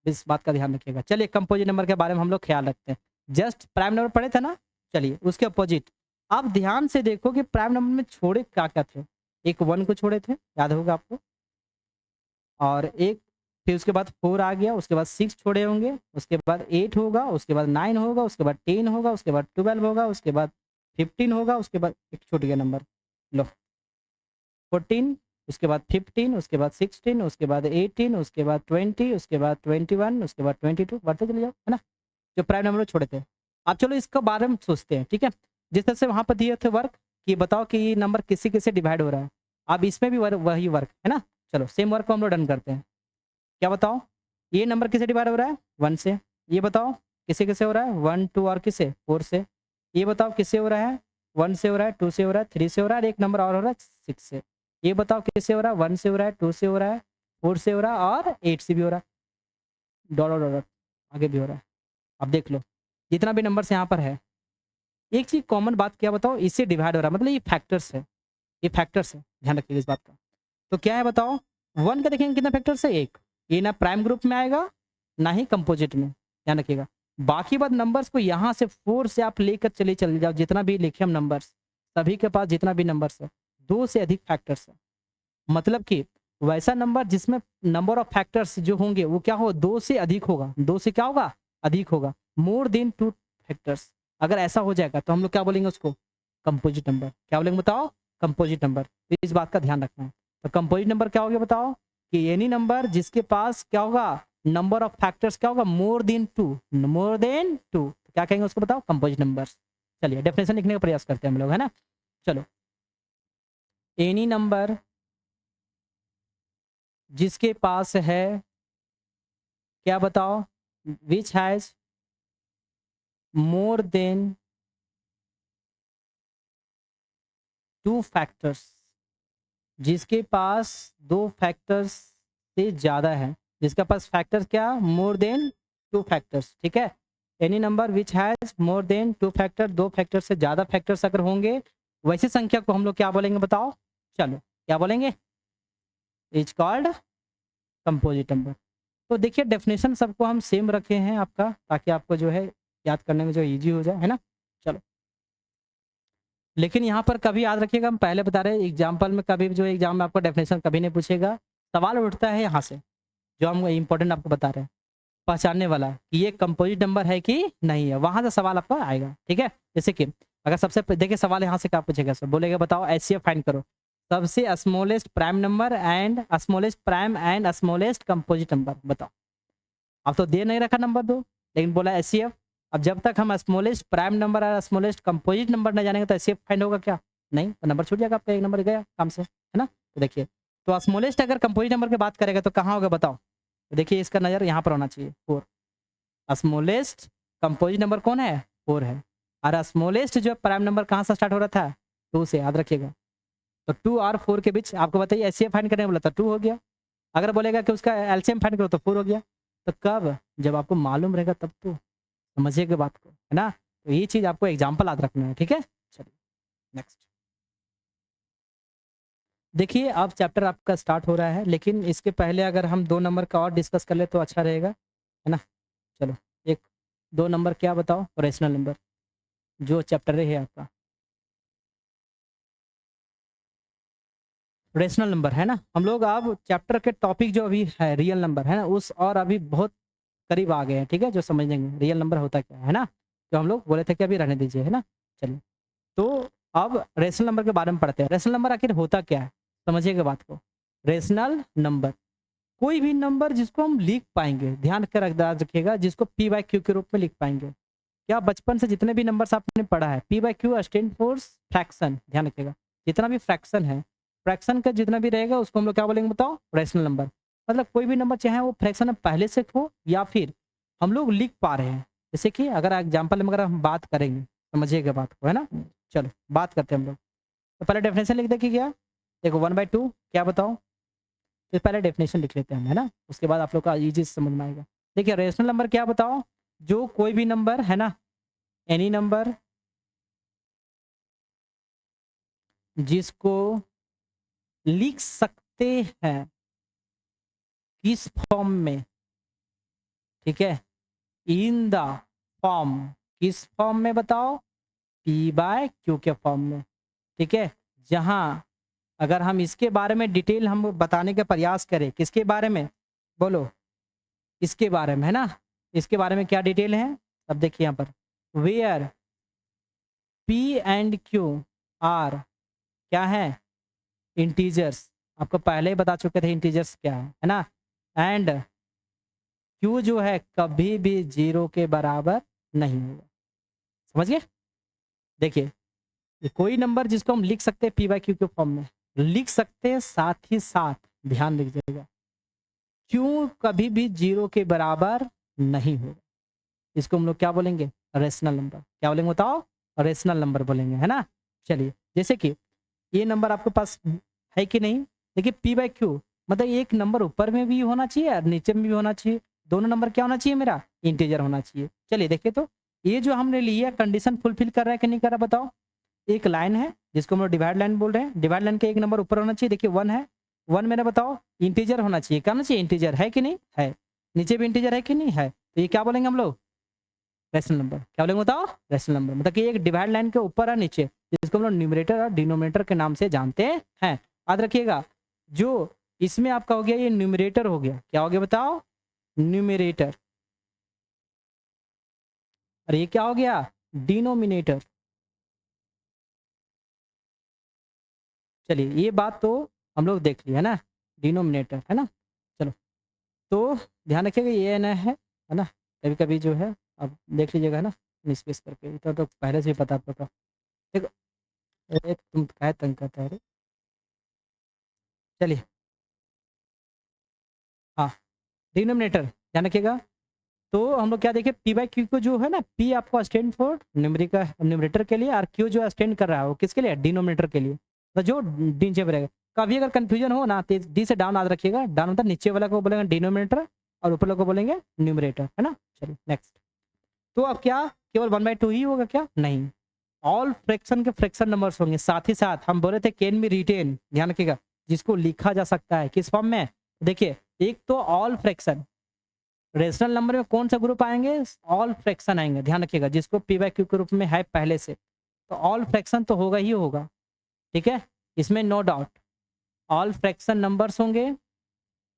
इस बात का ध्यान रखिएगा। चलिए कंपोजिट नंबर के बारे में हम लोग ख्याल रखते हैं, जस्ट प्राइम नंबर पढ़े थे ना, चलिए उसके अपोजिट आप ध्यान से देखो कि प्राइम नंबर में छोड़े क्या क्या थे, एक वन को छोड़े थे, याद होगा आपको, और एक, फिर उसके बाद फोर आ गया, उसके बाद सिक्स छोड़े होंगे, उसके बाद एट होगा, उसके बाद नाइन होगा, उसके बाद टेन होगा, उसके बाद ट्वेल्व होगा, उसके बाद 15 होगा, उसके बाद एक छूट गया नंबर, लो 14, उसके बाद 15, उसके बाद 16, उसके बाद 18, उसके बाद 20, उसके बाद 21, उसके बाद 22, बढ़ते चले जाओ, है ना, जो प्राइम नंबर छोड़े थे। आप चलो इसके बारे में सोचते हैं, ठीक है, जिस तरह से वहाँ पर दिए थे वर्क कि बताओ कि ये नंबर किसी किसी डिवाइड हो रहा है, अब इसमें भी वही वर्क है ना। चलो सेम वर्क को हम लोग डन करते हैं, क्या बताओ, ये नंबर किसे डिवाइड हो रहा है, वन से, ये बताओ किसे किसे हो रहा है, वन टू और किसे, फोर से, ये बताओ किससे हो रहा है, वन से हो रहा है, टू से हो रहा है, थ्री से हो रहा है, और एक नंबर और हो रहा है सिक्स से, ये बताओ किससे हो रहा है, वन से हो रहा है, टू से हो रहा है, फोर से हो रहा है, और एट से भी हो रहा है, डॉट डॉट डॉट आगे भी हो रहा है। अब देख लो जितना भी नंबर्स यहाँ पर है, एक चीज कॉमन बात क्या बताओ, इससे डिवाइड हो रहा है, मतलब ये फैक्टर्स है, ये फैक्टर्स है, ध्यान रखिएगा इस बात का। तो क्या है बताओ, वन का देखेंगे कितना फैक्टर्स है, एक, ये ना प्राइम ग्रुप में आएगा ना ही कंपोजिट में, ध्यान रखिएगा। बाकी बात नंबर्स को यहाँ से फोर से आप लेकर चले जाओ, जितना भी लिखे हम नंबर्स, सभी के पास जितना भी नंबर्स है, दो से अधिक फैक्टर्स है, मतलब कि वैसा नंबर जिसमें नंबर ऑफ फैक्टर्स जो होंगे वो क्या हो, दो से अधिक होगा, दो से क्या होगा, अधिक होगा, मोर देन टू फैक्टर्स। अगर ऐसा हो जाएगा तो हम लोग क्या बोलेंगे उसको, कंपोजिट नंबर, क्या बोलेंगे बताओ, कंपोजिट नंबर। तो इस बात का ध्यान रखना है। तो कंपोजिट नंबर क्या हो गया बताओ, कि एनी नंबर जिसके पास क्या होगा, नंबर ऑफ फैक्टर्स क्या होगा, more than two, more than two, क्या कहेंगे उसको बताओ, कंपोजिट नंबर। चलिए डेफिनेशन लिखने का प्रयास करते हैं हम लोग, है ना। चलो, एनी नंबर जिसके पास है, क्या बताओ, which has more than two factors, जिसके पास दो फैक्टर्स से ज़्यादा है, जिसका पास फैक्टर क्या, मोर देन टू फैक्टर्स, ठीक है। Any number which has more than two factor, दो फैक्टर से ज़्यादा फैक्टर्स अगर होंगे, वैसी संख्या को हम लोग क्या बोलेंगे बताओ, चलो क्या बोलेंगे, इज कॉल्ड कंपोजिट नंबर। तो देखिए डेफिनेशन सबको हम सेम रखे हैं आपका, ताकि आपको जो है याद करने में जो ईजी हो जाए, है ना। चलो, लेकिन यहाँ पर कभी याद रखिएगा, हम पहले बता रहे हैं एग्जाम्पल में, कभी भी जो एग्जाम में आपको डेफिनेशन कभी नहीं पूछेगा, सवाल उठता है यहाँ से, जो हम इम्पोर्टेंट आपको बता रहे हैं, पहचानने वाला कि ये कंपोजिट नंबर है कि नहीं है, वहाँ से सवाल आपका आएगा, ठीक है। जैसे कि अगर देखिए सवाल यहाँ से क्या पूछेगा, सर बोलेगा बताओ एचसीएफ फाइंड करो, सबसे smallest prime number and smallest prime and smallest composite number बताओ। अब तो दे नहीं रखा नंबर दो, लेकिन बोला एचसीएफ। अब जब तक हम स्मॉलेस्ट प्राइम नंबर और स्मॉलेस्ट कंपोजिट नंबर नहीं जानेंगे तो एचसीएफ फाइंड होगा क्या, नहीं, तो नंबर छूट जाएगा आपका, एक नंबर गया काम से, है ना। तो देखिए, तो स्मॉलेस्ट अगर कंपोजिट नंबर की बात करेगा तो कहाँ होगा बताओ, तो देखिए इसका नज़र यहाँ पर होना चाहिए, फोर, स्मॉलेस्ट कंपोजिट नंबर कौन है, फोर है, और स्मॉलेस्ट जो प्राइम नंबर कहाँ से स्टार्ट हो रहा था, टू से, याद रखिएगा। तो टू और फोर के बीच आपको बताइए एचसीएफ फाइंड करने बोला था, टू हो गया, अगर बोलेगा कि उसका एलसीएम फाइंड करो तो फोर हो गया। तो कब, जब आपको मालूम रहेगा तब तो, समझिएगा बात को, है ना। तो ये चीज़ आपको एग्जाम्पल याद रखना है, ठीक है। चलिए नेक्स्ट, देखिए अब चैप्टर आपका स्टार्ट हो रहा है, लेकिन इसके पहले अगर हम दो नंबर का और डिस्कस कर ले तो अच्छा रहेगा, है ना। चलो, एक दो नंबर क्या बताओ रेशनल नंबर, जो चैप्टर है आपका रेशनल नंबर है ना। हम लोग अब चैप्टर के टॉपिक जो अभी है रियल नंबर है ना, उस और अभी बहुत करीब आ गए हैं, ठीक है, जो समझेंगे रियल नंबर होता क्या है ना। तो हम लोग बोले थे कि अभी रहने दीजिए, है ना। चलिए, तो अब रेशनल नंबर के बारे में पढ़ते हैं। रेशनल नंबर आखिर होता क्या है, समझिएगा बात को। रेशनल नंबर कोई भी नंबर जिसको हम लिख पाएंगे, ध्यान कर रखिएगा, जिसको पी बाई क्यू के रूप में लिख पाएंगे। क्या बचपन से जितने भी नंबर्स आपने पढ़ा है, P by Q stand for fraction, ध्यान रखिएगा। जितना भी फ्रैक्शन है, फ्रैक्शन का जितना भी रहेगा उसको हम लोग क्या बोलेंगे बताओ, रेशनल नंबर। मतलब कोई भी नंबर चाहे वो फ्रैक्शन में पहले से हो या फिर हम लोग लिख पा रहे हैं। जैसे कि अगर एग्जाम्पल में अगर हम बात करेंगे, समझिएगा बात को, है ना। चलो बात करते हैं हम लोग। तो पहले डेफिनेशन लिख दे कि क्या, देखो 1/2 क्या बताओ। तो पहले डेफिनेशन लिख लेते हैं हम, है ना, उसके बाद आप लोग का ईजी समझ में आएगा। देखिए रेशनल नंबर क्या बताओ, जो कोई भी नंबर है ना, एनी नंबर जिसको लिख सकते हैं किस फॉर्म में, ठीक है, इन द फॉर्म, किस फॉर्म में बताओ, पी बाय क्यू के फॉर्म में, ठीक है। जहां अगर हम इसके बारे में डिटेल हम बताने का प्रयास करें, किसके बारे में बोलो, इसके बारे में, है ना। इसके बारे में क्या डिटेल है, अब देखिए यहाँ पर, where P and Q are क्या है, इंटीजर्स। आपको पहले ही बता चुके थे इंटीजर्स क्या है ना। एंड क्यू जो है कभी भी 0 के बराबर नहीं होगा, समझ गए। देखिए ये कोई नंबर जिसको हम लिख सकते हैं पी बाई क्यू के फॉर्म में, लिख सकते हैं, साथ ही साथ ध्यान दीजिएगा क्यू कभी भी 0 के बराबर नहीं होगा। इसको हम लोग क्या बोलेंगे, रेशनल नंबर। क्या बोलेंगे बताओ, रेशनल नंबर बोलेंगे, है ना। चलिए जैसे कि ये नंबर आपके पास है कि नहीं, देखिए पी बाई क्यू मतलब एक नंबर ऊपर में भी होना चाहिए और नीचे में भी होना चाहिए। दोनों नंबर क्या होना चाहिए मेरा, इंटीजर होना चाहिए। चलिए देखिए, तो ये जो हमने लिया कंडीशन फुलफिल कर रहा है कि नहीं कर रहा बताओ। एक लाइन है जिसको हम लोग डिवाइड लाइन बोल रहे हैं, डिवाइड लाइन का एक नंबर ऊपर होना चाहिए। देखिए 1 है, 1 मेरा बताओ इंटीजर होना चाहिए, क्या होना चाहिए, इंटीजर है कि नहीं है। नीचे भी इंटीजर है कि नहीं है, तो ये क्या बोलेंगे हम लोग, रेशनल नंबर। क्या बोलेंगे बताओ, रेशनल नंबर। मतलब कि एक डिवाइड लाइन के ऊपर और नीचे, जिसको हम लोग न्यूमरेटर और डिनोमिनेटर के नाम से जानते हैं। याद रखिएगा, जो इसमें आपका हो गया ये न्यूमरेटर हो गया, क्या हो गया बताओ, न्यूमरेटर। और ये क्या हो गया, डिनोमिनेटर। चलिए ये बात तो हम लोग देख लिया है ना, डिनोमिनेटर, है ना। चलो, तो ध्यान रखिएगा ये ना है ना, कभी कभी जो है अब देख लीजिएगा, है ना, स्पेस करके, तो पहले से ही पता आपको। देखो अरे तुम क्या तंग करता है रे। चलिए, हाँ, डिनोमिनेटर ध्यान रखिएगा। तो हम लोग क्या देखें, पी बाई क्यू को जो है ना, पी आपको स्टैंड फॉर न्यूमरेटर के लिए, और क्यू जो स्टैंड कर रहा है वो किसके लिए, डिनोमिनेटर के लिए। तो जो नीचे रहेगा, कभी अगर कंफ्यूजन हो ना तो डी से डाउन याद रखिएगा। डाउन मतलब नीचे वाला को बोलेंगे डिनोमिनेटर और ऊपर वाला को बोलेंगे न्यूमरेटर, है ना। चलिए नेक्स्ट। तो अब क्या केवल 1/2 ही होगा क्या, नहीं, ऑल फ्रैक्शन के फ्रैक्शन नंबर्स होंगे। साथ ही साथ हम बोले थे कैन बी रिटेन, ध्यान रखिएगा, जिसको लिखा जा सकता है किस फॉर्म में। देखिए एक तो ऑल फ्रैक्शन, रेशनल नंबर में कौन सा ग्रुप आएंगे, ऑल फ्रैक्शन आएंगे, ध्यान रखिएगा, जिसको पी बाई क्यू के रूप में है पहले से। तो ऑल फ्रैक्शन तो होगा ही होगा, ठीक है, इसमें no doubt. All fraction numbers होंगे,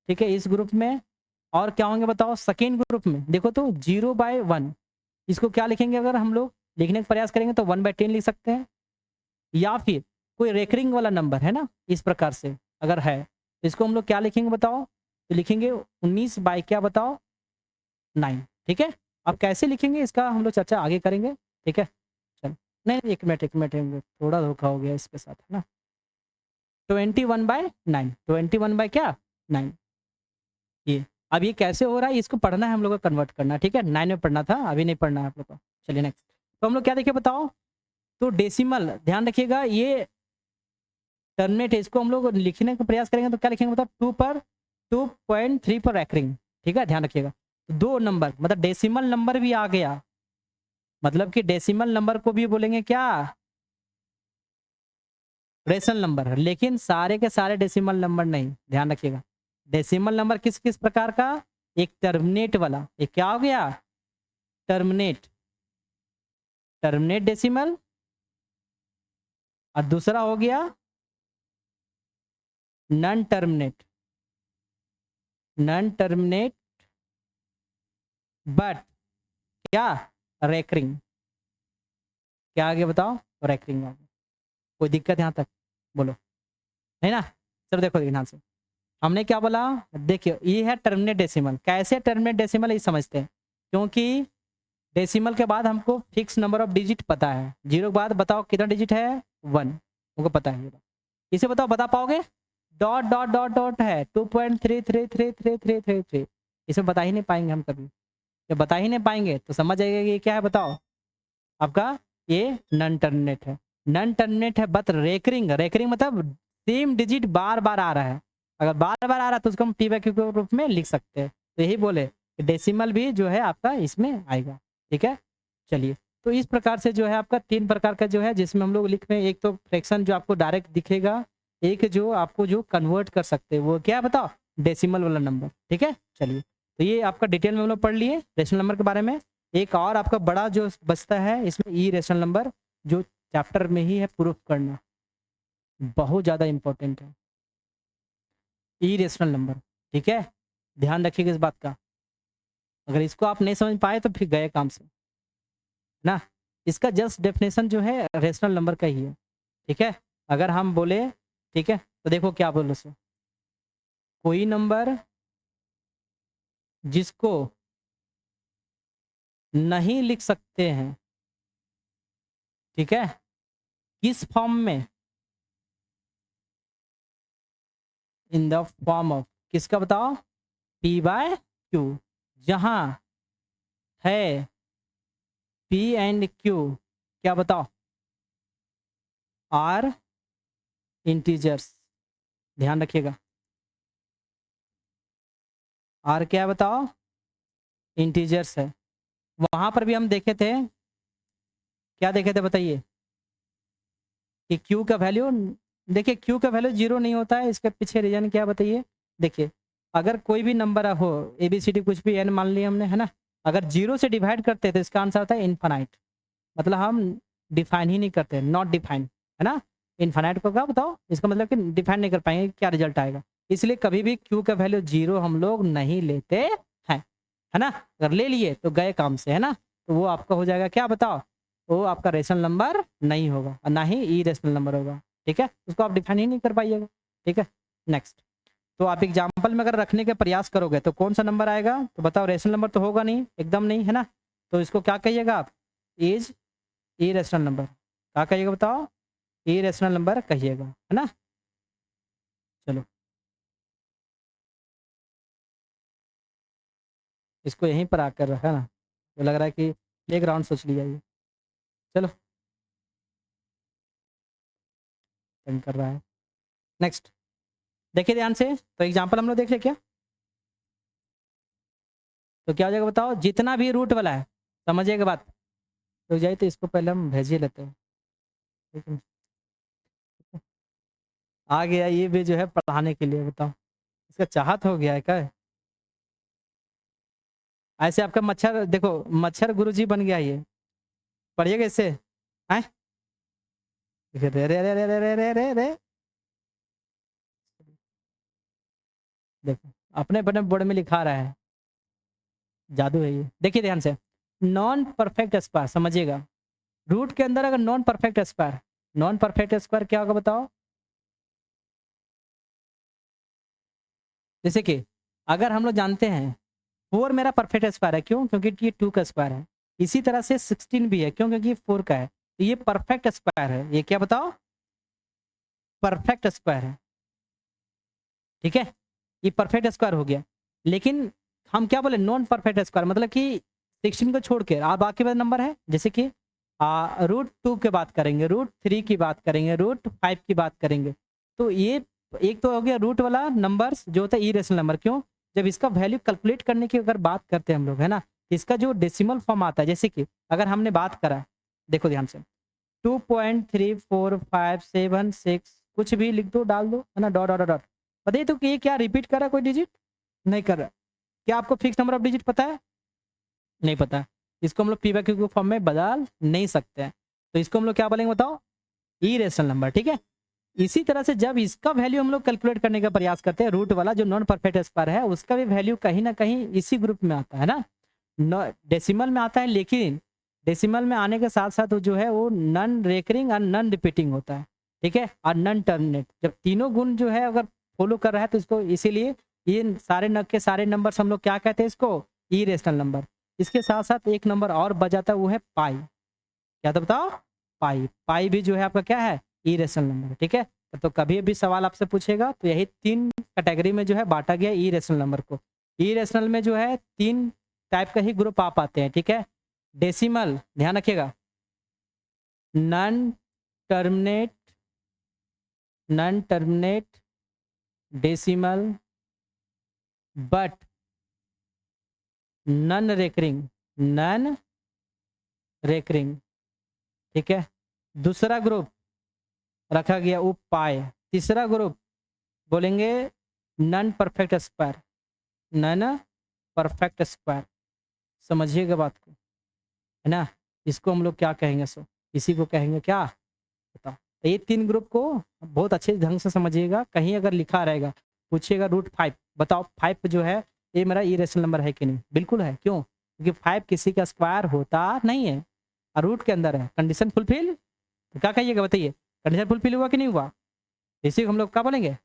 ठीक है, इस ग्रुप में। और क्या होंगे बताओ सेकेंड ग्रुप में, देखो तो 0/1, इसको क्या लिखेंगे, अगर हम लोग लिखने का प्रयास करेंगे तो 1/10 लिख सकते हैं। या फिर कोई रेकरिंग वाला नंबर है ना, इस प्रकार से अगर है, इसको हम लोग क्या लिखेंगे बताओ, तो लिखेंगे 19 क्या बताओ 9, ठीक है। अब कैसे लिखेंगे इसका हम लोग चर्चा आगे करेंगे, ठीक है। चलो, नहीं नहीं, एक मिनट थोड़ा धोखा हो गया इसके साथ, है ना। 21/9, 21 क्या 9, ये अब ये कैसे हो रहा है, इसको पढ़ना है हम लोग को, कन्वर्ट करना, ठीक है। 9 में पढ़ना था, अभी नहीं पढ़ना है आप लोग को। चलिए नेक्स्ट। तो हम लोग क्या देखे बताओ, तो डेसिमल ध्यान रखिएगा, ये टर्मिनेट है, इसको हम लोग लिखने का प्रयास करेंगे तो क्या लिखेंगे बताओ, 2 पर 2.3 पर रैकरिंग, ठीक है, ध्यान रखिएगा। दो नंबर मतलब डेसिमल नंबर भी आ गया, मतलब कि डेसिमल नंबर को भी बोलेंगे क्या, रेशनल नंबर। लेकिन सारे के सारे डेसिमल नंबर नहीं, ध्यान रखिएगा। डेसिमल नंबर किस किस प्रकार का, एक टर्मिनेट वाला, एक क्या हो गया, टर्मिनेट डेसिमल, और दूसरा हो गया नॉन टर्मिनेट बट क्या रेकरिंग। क्या आगे बताओ, रेकरिंग आगे। कोई दिक्कत यहाँ तक बोलो, है ना? चलो देखो ध्यान से, हमने क्या बोला, देखिए ये है टर्मिनेट डेसिमल। कैसे टर्मिनेट डेसिमल ये समझते हैं, क्योंकि डेसिमल के बाद हमको फिक्स नंबर ऑफ डिजिट पता है। जीरो के बाद बताओ कितना डिजिट है, 1, हमको पता है। इसे बताओ, बता पाओगे? डॉट डॉट डॉट डॉट है 2.333333, इसे बता ही नहीं पाएंगे हम कभी। जब बता ही नहीं पाएंगे तो समझ आएगा कि ये क्या है, बताओ आपका ये नॉन टर्मिनेट है। नॉन टर्मिनेट है बट रेकरिंग मतलब सेम डिजिट बार बार आ रहा है। अगर बार बार आ रहा है तो उसको हम पी बाई क्यू के रूप में लिख सकते हैं। तो यही बोले कि डेसिमल भी जो है आपका इसमें आएगा। ठीक है, चलिए। तो इस प्रकार से जो है आपका 3 प्रकार का जो है जिसमें हम लोग लिख रहे हैं। एक तो फ्रैक्शन जो आपको डायरेक्ट दिखेगा, एक जो आपको जो कन्वर्ट कर सकते हैं वो क्या है बताओ, डेसिमल वाला नंबर। ठीक है, चलिए। तो ये आपका डिटेल में हम लोग पढ़ लिए रेशनल नंबर के बारे में। एक और आपका बड़ा जो बचता है इसमें ई रेशनल नंबर, जो चैप्टर में ही है प्रूफ करना, बहुत ज़्यादा इंपॉर्टेंट है ई रेशनल नंबर। ठीक है, ध्यान रखिएगा इस बात का। अगर इसको आप नहीं समझ पाए तो फिर गए काम से ना। इसका जस्ट डेफिनेशन जो है रेशनल नंबर का ही है। ठीक है, अगर हम बोले, ठीक है, तो देखो क्या बोलो सो, कोई नंबर जिसको नहीं लिख सकते हैं, ठीक है, किस फॉर्म में, इन द फॉर्म ऑफ किसका बताओ, पी बाय क्यू, जहां है पी एंड क्यू क्या बताओ, आर इंटीजर्स। ध्यान रखिएगा, आर क्या बताओ, इंटीजर्स है। वहां पर भी हम देखे थे, क्या देखे थे बताइए, कि क्यू का वैल्यू, देखिए क्यू का वैल्यू 0 नहीं होता है। इसके पीछे रीजन क्या बताइए। देखिए अगर कोई भी नंबर हो, ए बी सी डी कुछ भी एन मान लिया हमने, है ना, अगर 0 से डिवाइड करते हैं तो इसका आंसर आता है इनफाइनाइट। मतलब हम डिफाइन ही नहीं करते, नॉट डिफाइन, है ना। इनफाइनाइट को क्या बताओ, इसका मतलब कि डिफाइन नहीं कर पाएंगे क्या रिजल्ट आएगा। इसलिए कभी भी क्यू का वैल्यू 0 हम लोग नहीं लेते हैं, है ना। अगर ले लिए तो गए काम से, है ना। तो वो आपका हो जाएगा क्या बताओ, वो आपका रेशनल नंबर नहीं होगा और ना ही ई रेशनल नंबर होगा। ठीक है, उसको आप डिफाइन ही नहीं कर पाइएगा। ठीक है, नेक्स्ट। तो आप एग्जाम्पल में अगर रखने के प्रयास करोगे तो कौन सा नंबर आएगा, तो बताओ रेशनल नंबर तो होगा नहीं, एकदम नहीं, है ना। तो इसको क्या कहिएगा आप, इज ई रेशनल नंबर। क्या कहिएगा बताओ, ई रेशनल नंबर कहिएगा, है ना। चलो इसको यहीं पर आकर रखा ना, तो लग रहा है कि प्ले ग्राउंड सोच लिया ये। चलो तंग कर रहा है। नेक्स्ट देखिए ध्यान से, तो एग्जाम्पल हम लोग देख ले क्या, तो क्या हो जाएगा बताओ, जितना भी रूट वाला है, समझिएगा बात। तो जाए तो इसको पहले हम भेज ही लेते हैं, ठीक है। आ गया ये भी जो है पढ़ाने के लिए, बताओ इसका चाहत हो गया है क्या। ऐसे आपका मच्छर देखो, मच्छर गुरुजी बन गया ये, पढ़िएगा इससे। हैं, रे रे रे रे रे रे रे रे रे, देखो अपने अपने बोर्ड में लिखा रहा है, जादू है ये। देखिए ध्यान से, नॉन परफेक्ट स्क्वायर, समझिएगा रूट के अंदर अगर non perfect square, non perfect square क्या होगा बताओ। जैसे कि अगर हम लोग जानते हैं 4 मेरा परफेक्ट स्क्वायर है, क्यों, क्योंकि ये 2 का स्क्वायर है। इसी तरह से 16 भी है, क्यों, क्योंकि ये 4 का है। तो ये परफेक्ट स्क्वायर है, ये क्या बताओ, परफेक्ट स्क्वायर है। ठीक है, ये परफेक्ट स्क्वायर हो गया। लेकिन हम क्या बोले, नॉन परफेक्ट स्क्वायर, मतलब कि 16 को छोड़ के आप बाकी वाले नंबर है, जैसे कि √2 की बात करेंगे, √3 की बात करेंगे, √5 की बात करेंगे। तो ये एक तो हो गया रूट वाला नंबर्स जो होता है इरेशनल नंबर। क्यों, जब इसका वैल्यू कैलकुलेट करने की अगर बात करते हैं हम लोग, है ना, इसका जो डेसिमल फॉर्म आता है, जैसे कि अगर हमने बात करा, देखो ध्यान से 2.3457 कुछ भी लिख दो, डाल दो, है ना, डॉट डॉट डॉट। बताइए तो कि ये क्या रिपीट कर रहा है, कोई डिजिट नहीं कर रहा। क्या आपको फिक्स नंबर ऑफ डिजिट पता है, नहीं पता। इसको हम लोग पी बाई क्यू के फॉर्म में बदल नहीं सकते हैं। तो इसको हम लोग क्या बोलेंगे बताओ, इरेशनल नंबर, ठीक है। इसी तरह से जब इसका वैल्यू हम लोग कैलकुलेट करने का प्रयास करते हैं, रूट वाला जो नॉन परफेक्ट स्क्वायर है उसका भी वैल्यू कहीं ना कहीं इसी ग्रुप में आता है ना, डेसिमल में आता है, लेकिन डेसिमल में आने के साथ साथ वो जो है वो नॉन रेकरिंग और नॉन रिपीटिंग होता है, ठीक है, और नॉन टर्मिनेट। जब तीनों गुण जो है अगर फॉलो कर रहा है तो इसको, इसीलिए ये सारे नग के सारे नंबर हम लोग क्या कहते हैं इसको, इरेशनल नंबर। इसके साथ साथ एक नंबर और बचाता है, वो है पाई। क्या तो बताओ, पाई। पाई भी जो है आपका क्या है, इरेशनल नंबर, ठीक है। तो कभी भी सवाल आपसे पूछेगा तो यही 3 कैटेगरी में जो है बांटा गया इरेशनल नंबर को। इरेशनल में जो है 3 टाइप का ही ग्रुप आप आते हैं, ठीक है। डेसिमल, ध्यान रखिएगा, non terminate, non terminate decimal, but non recurring, non recurring, ठीक है। दूसरा ग्रुप रखा गया वो पाए। तीसरा ग्रुप बोलेंगे non perfect square, non perfect square. समझिएगा बात को, है ना। इसको हम लोग क्या कहेंगे, सो इसी को कहेंगे क्या, बताओ। तो ये 3 ग्रुप को बहुत अच्छे ढंग से समझिएगा। कहीं अगर लिखा रहेगा, पूछिएगा रूट 5, बताओ 5 जो है ये मेरा इरेशनल नंबर है कि नहीं, बिल्कुल है। क्यों, क्योंकि 5 किसी का स्क्वायर होता नहीं है और रूट के अंदर है। कंडीशन फुलफिल, तो क्या कहिएगा बताइए, कंडीशन फुलफिल हुआ कि नहीं हुआ, इसी को हम लोग क्या बोलेंगे,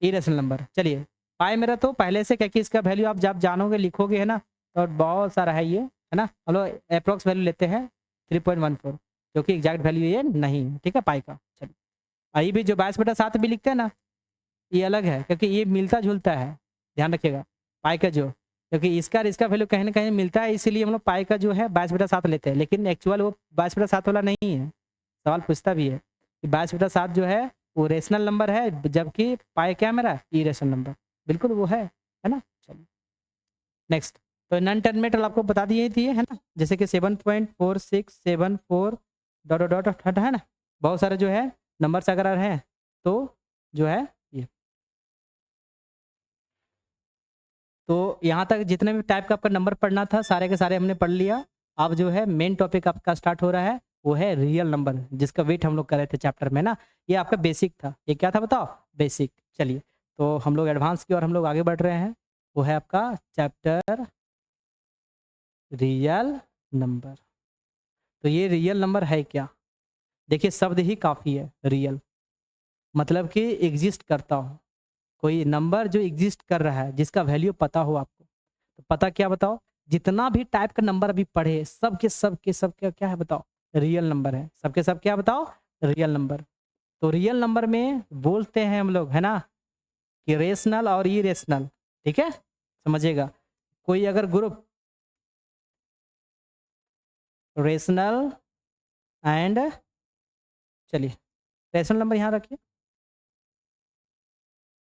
इरेशनल नंबर। चलिए, पाई मेरा तो पहले से, क्योंकि इसका वैल्यू आप जब जानोगे लिखोगे, है ना, तो बहुत सारा है ये, है ना। हम लोग अप्रोक्स वैल्यू लेते हैं 3.14, जो कि एग्जैक्ट वैल्यू ये नहीं है, ठीक है, पाई का। चलिए, आई भी जो 22/7 भी लिखते हैं ना, ये अलग है, क्योंकि ये मिलता जुलता है, ध्यान रखिएगा। पाई का जो, क्योंकि इसका और इसका वैल्यू कहीं ना कहीं मिलता है, इसीलिए हम लोग पाई का जो है 22/7 लेते हैं, लेकिन एक्चुअल वो 22/7 वाला नहीं है। सवाल पूछता भी है कि 22/7 जो है वो रेशनल नंबर है, जबकि पाई क्या है मेरा, इरेशनल नंबर, बिल्कुल वो है ना। चलिए नेक्स्ट, तो नॉन टर्मिनेटल आपको बता दिए थी, है ना, जैसे कि 7.4674 डॉट डॉट डॉट, है ना। बहुत सारे जो है नंबर्स अगर हैं तो जो है ये, तो यहाँ तक जितने भी टाइप का आपका नंबर पढ़ना था सारे के सारे हमने पढ़ लिया। अब जो है मेन टॉपिक आपका स्टार्ट हो रहा है, वो है रियल नंबर, जिसका वेट हम लोग कर रहे थे चैप्टर में ना। ये आपका बेसिक था, ये क्या था बताओ, बेसिक। चलिए, तो हम लोग एडवांस की ओर हम लोग आगे बढ़ रहे हैं, वो है आपका चैप्टर रियल नंबर। तो ये रियल नंबर है क्या, देखिए शब्द ही काफ़ी है, रियल मतलब कि एग्जिस्ट करता हो, कोई नंबर जो एग्जिस्ट कर रहा है, जिसका वैल्यू पता हो आपको। तो पता क्या बताओ, जितना भी टाइप का नंबर अभी पढ़े सबके क्या है बताओ, रियल नंबर है। सबके सब क्या बताओ, रियल नंबर। तो रियल नंबर में बोलते हैं हम लोग, है ना, कि रेशनल और इरेशनल, ठीक है, समझिएगा। कोई अगर ग्रुप रेशनल एंड, चलिए रेशनल नंबर यहाँ रखिए,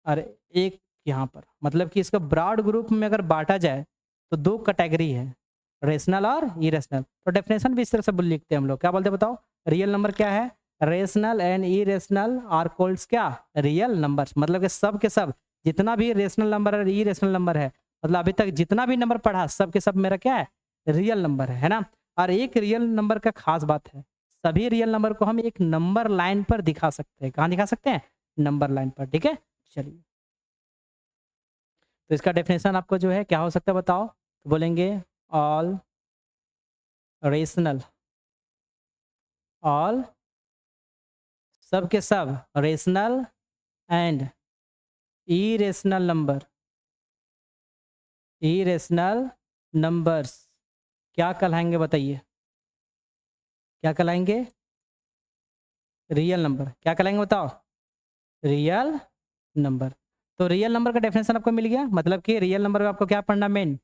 और एक यहाँ पर, मतलब कि इसका ब्रॉड ग्रुप में अगर बांटा जाए तो 2 कैटेगरी है, रेशनल और इरेशनल। तो डेफिनेशन भी इस तरह से लिखते हैं हम लोग, क्या बोलते हैं बताओ, रियल नंबर क्या है, rational and irrational are called क्या, रियल नंबर्स। मतलब कि सब के सब जितना भी रेशनल नंबर और इरेशनल नंबर है, मतलब अभी तक जितना भी नंबर पढ़ा सब के सब मेरा क्या है, रियल नंबर है ना। और एक रियल नंबर का खास बात है, सभी रियल नंबर को हम एक नंबर लाइन पर दिखा सकते हैं। कहाँ दिखा सकते हैं, नंबर लाइन पर, ठीक है। चलिए, तो इसका डेफिनेशन आपको जो है क्या हो सकता है बताओ, तो बोलेंगे ऑल रेशनल, ऑल सब के सब rational and irrational number, irrational numbers क्या कहलाएंगे बताइए, क्या कहलाएंगे, रियल नंबर। क्या कहलाएंगे बताओ, रियल नंबर। तो रियल नंबर का डेफिनेशन आपको मिल गया, मतलब कि रियल नंबर में आपको क्या पढ़ना, मेन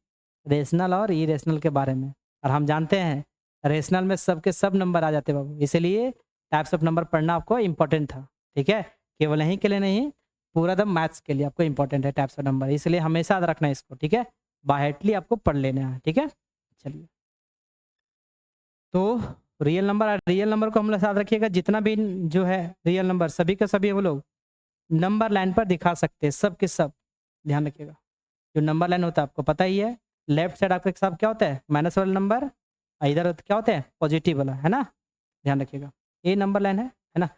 रेशनल और इरेशनल के बारे में। और हम जानते हैं रेशनल में सबके सब नंबर आ जाते हैं बाबू, इसलिए टाइप्स ऑफ नंबर पढ़ना आपको इंपॉर्टेंट था, ठीक है। केवल यहीं के लिए नहीं, पूरा द मैथ्स के लिए आपको इंपॉर्टेंट है टाइप्स ऑफ नंबर, इसलिए हमेशा याद रखना है इसको, ठीक है। बाहेटली आपको पढ़ लेना है, ठीक है। चलिए, तो रियल नंबर को हम लोग याद रखिएगा, जितना भी जो है रियल नंबर सभी के सभी हम लोग नंबर लाइन पर दिखा सकते हैं, सब के सब। ध्यान रखिएगा, जो नंबर लाइन होता है आपको पता ही है, लेफ्ट साइड आपके साथ क्या होता है, माइनस वाला नंबर, इधर क्या होते हैं पॉजिटिव वाला, है ना? ध्यान रखिएगा। ये नंबर लाइन है ना?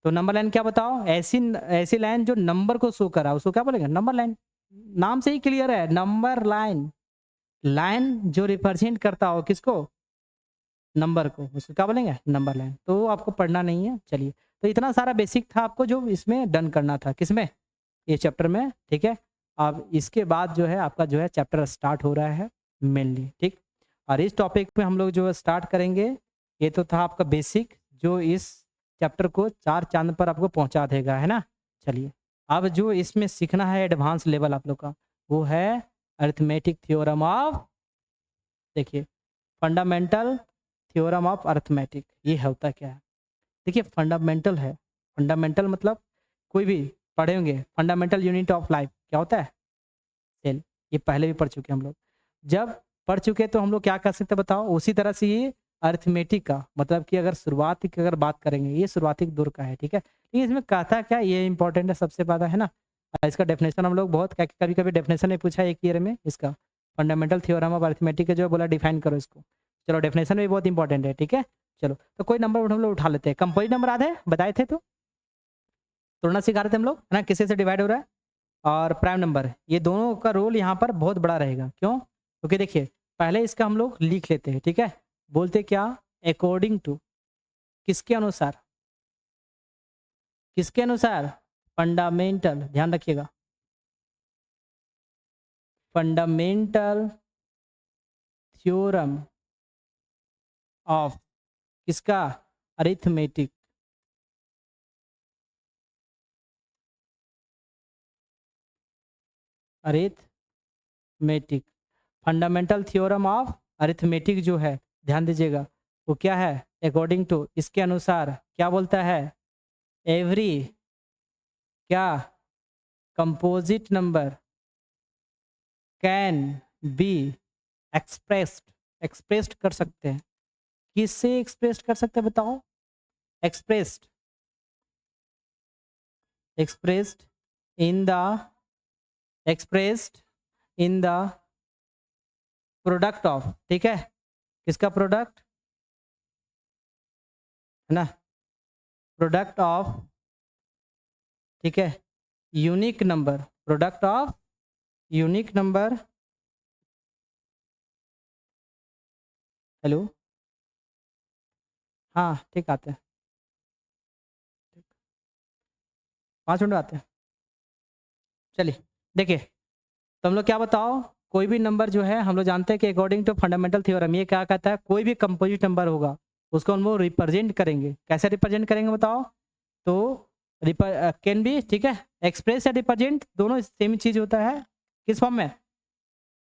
तो नंबर लाइन क्या बताओ? ऐसी ऐसी लाइन जो नंबर को शो कर रहा है उसको क्या बोलेंगे? Number line. नाम से ही क्लियर है, नंबर लाइन। लाइन जो रिप्रेजेंट करता हो किसको? नंबर को, उसको क्या बोलेंगे? Number line. तो आपको पढ़ना नहीं है, चलिए। तो इतना सारा बेसिक था आपको जो इसमें डन करना था, किसमें? ये चैप्टर में, ठीक है? अब इसके बाद जो है आपका जो है चैप्टर स्टार्ट हो रहा है मेनली, ठीक? और इस टॉपिक पे हम लोग जो है स्टार्ट करेंगे, ये तो था आपका बेसिक जो इस चैप्टर को 4 चाँद पर आपको पहुँचा देगा, है ना? चलिए, अब जो इसमें सीखना है एडवांस लेवल आप लोग का, वो है अरिथमेटिक थ्योरम ऑफ, देखिए, फंडामेंटल थ्योरम ऑफ अरिथमेटिक। ये होता क्या है? देखिए फंडामेंटल है, फंडामेंटल मतलब कोई भी पढ़े होंगे, फंडामेंटल यूनिट ऑफ लाइफ क्या होता है? सेल। ये पहले भी पढ़ चुके हैं हम लोग। जब पढ़ चुके तो हम लोग क्या कर सकते हैं बताओ? उसी तरह से ये अरिथमेटिक का मतलब कि अगर शुरुआत की अगर बात करेंगे, ये शुरुआती दौर का है, ठीक है? लेकिन इसमें कहता क्या, ये इंपॉर्टेंट है सबसे ज़्यादा, है ना? इसका डेफिनेशन हम लोग बहुत कभी कभी डेफिनेशन में पूछा है एक ईयर में इसका, फंडामेंटल थ्योरम ऑफ अरिथमेटिक का जो है बोला डिफाइन करो इसको। चलो डेफिनेशन भी बहुत इंपॉर्टेंट है, ठीक है? चलो तो कोई नंबर हम लोग उठा लेते हैं। कंपोजिट नंबर याद है? बताए थे तो तोड़ना सिखा रहे थे हम लोग, है ना? किसी से डिवाइड हो रहा है और प्राइम नंबर, ये दोनों का रोल यहाँ पर बहुत बड़ा रहेगा। क्यों? क्योंकि देखिए पहले इसका हम लोग लिख लेते हैं, ठीक है? बोलते क्या? अकॉर्डिंग टू, किसके अनुसार? किसके अनुसार? फंडामेंटल, ध्यान रखिएगा, फंडामेंटल थ्योरम ऑफ किसका? Arithmetic. Arithmetic, fundamental theorem of arithmetic जो है, ध्यान दीजिएगा, वो क्या है? अकॉर्डिंग टू, इसके अनुसार क्या बोलता है? एवरी क्या? Composite number can be expressed, expressed कर सकते हैं। किससे एक्सप्रेस्ड कर सकते हैं बताओ? Expressed, expressed in the, expressed in the product of, ठीक है? किसका प्रोडक्ट? है ना? प्रोडक्ट ऑफ, ठीक है? Unique number, product of unique number. Hello, हाँ ठीक आते हैं, 5 मिनट में आते हैं। चलिए देखिए, तो हम लोग क्या बताओ? कोई भी नंबर जो है हम लोग जानते हैं कि अकॉर्डिंग टू फंडामेंटल थ्योरम ये क्या कहता है? कोई भी कंपोजिट नंबर होगा उसको हम लोग रिप्रेजेंट करेंगे। कैसे रिप्रेजेंट करेंगे बताओ? तो कैन बी, ठीक है, एक्सप्रेस या रिप्रेजेंट दोनों सेम चीज होता है। किस फॉर्म में?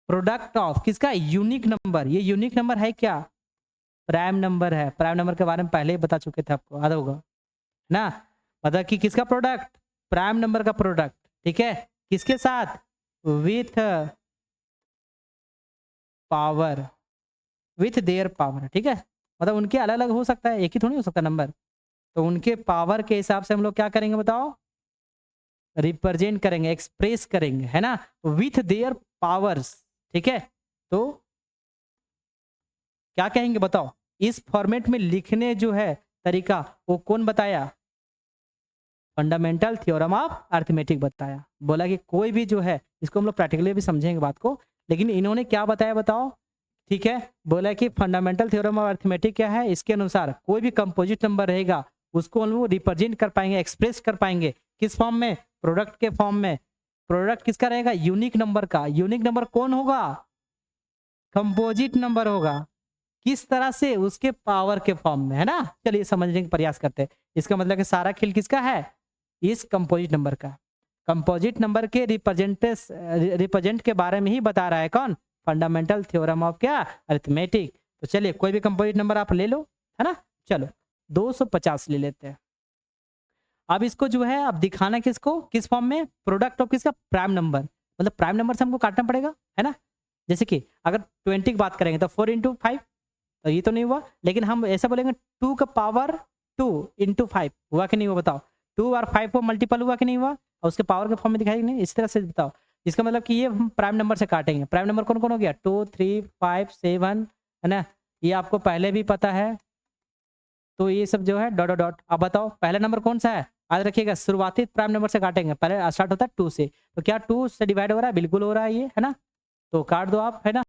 प्रोडक्ट ऑफ किसका? Unique number. ये यूनिक नंबर है क्या? प्राइम नंबर है। प्राइम नंबर के बारे में पहले ही बता चुके थे आपको, याद होगा ना? मतलब कि किसका प्रोडक्ट? प्राइम नंबर का प्रोडक्ट, ठीक है? किसके साथ? With power, with their power, ठीक है? मतलब उनके अलग अलग हो सकता है, एक ही थोड़ी हो सकता नंबर। तो उनके पावर के हिसाब से हम लोग क्या करेंगे बताओ? रिप्रेजेंट करेंगे, एक्सप्रेस करेंगे, है ना? विथ देयर पावर्स, ठीक है? तो क्या कहेंगे बताओ? इस फॉर्मेट में लिखने जो है तरीका, वो कौन बताया? फंडामेंटल थ्योरम ऑफ अरिथमेटिक बताया। बोला कि कोई भी जो है, इसको हम लोग प्रैक्टिकली भी समझेंगे बात को, लेकिन इन्होंने क्या बताया बताओ? ठीक है, बोला कि फंडामेंटल थ्योरम ऑफ अरिथमेटिक क्या है? इसके अनुसार कोई भी कंपोजिट नंबर रहेगा उसको हम लोग रिप्रेजेंट कर पाएंगे, एक्सप्रेस कर पाएंगे। किस फॉर्म में? प्रोडक्ट के फॉर्म में। प्रोडक्ट किसका रहेगा? यूनिक नंबर का। यूनिक नंबर कौन होगा? कंपोजिट नंबर होगा। किस तरह से? उसके पावर के फॉर्म में, है ना? चलिए समझने का प्रयास करते हैं। इसका मतलब कि सारा खेल किसका है? इस कंपोजिट नंबर का। कंपोजिट नंबर के रिप्रेजेंट के बारे में ही बता रहा है कौन? फंडामेंटल थ्योरम ऑफ क्या? अरिथमेटिक। तो चलिए कोई भी कंपोजिट नंबर आप ले लो, है ना? चलो 250 ले लेते हैं। अब इसको जो है अब दिखाना किसको? किस फॉर्म में? प्रोडक्ट ऑफ किसका? Prime number. मतलब प्राइम नंबर से हमको काटना पड़ेगा, है ना? जैसे कि अगर 20 की बात करेंगे तो 4 इंटू 5, तो ये तो नहीं हुआ, लेकिन हम ऐसा बोलेंगे 2 का पावर 2 इंटू 5 हुआ कि नहीं हुआ बताओ? 2 और 5 को मल्टीपल हुआ कि नहीं हुआ? और उसके पावर के फॉर्म में दिखाई नहीं, इस तरह से बताओ। इसका मतलब कि ये हम प्राइम नंबर से काटेंगे। प्राइम नंबर कौन कौन हो गया? 2 3 5 7, है ना? ये आपको पहले भी पता है। तो ये सब जो है डॉट डॉट डॉट। अब बताओ पहला नंबर कौन सा है? याद रखिएगा शुरुआती प्राइम नंबर से काटेंगे, पहले स्टार्ट होता है 2 से। तो क्या 2 से डिवाइड हो रहा है? बिल्कुल हो रहा है ये, है ना? तो काट दो आप, है ना?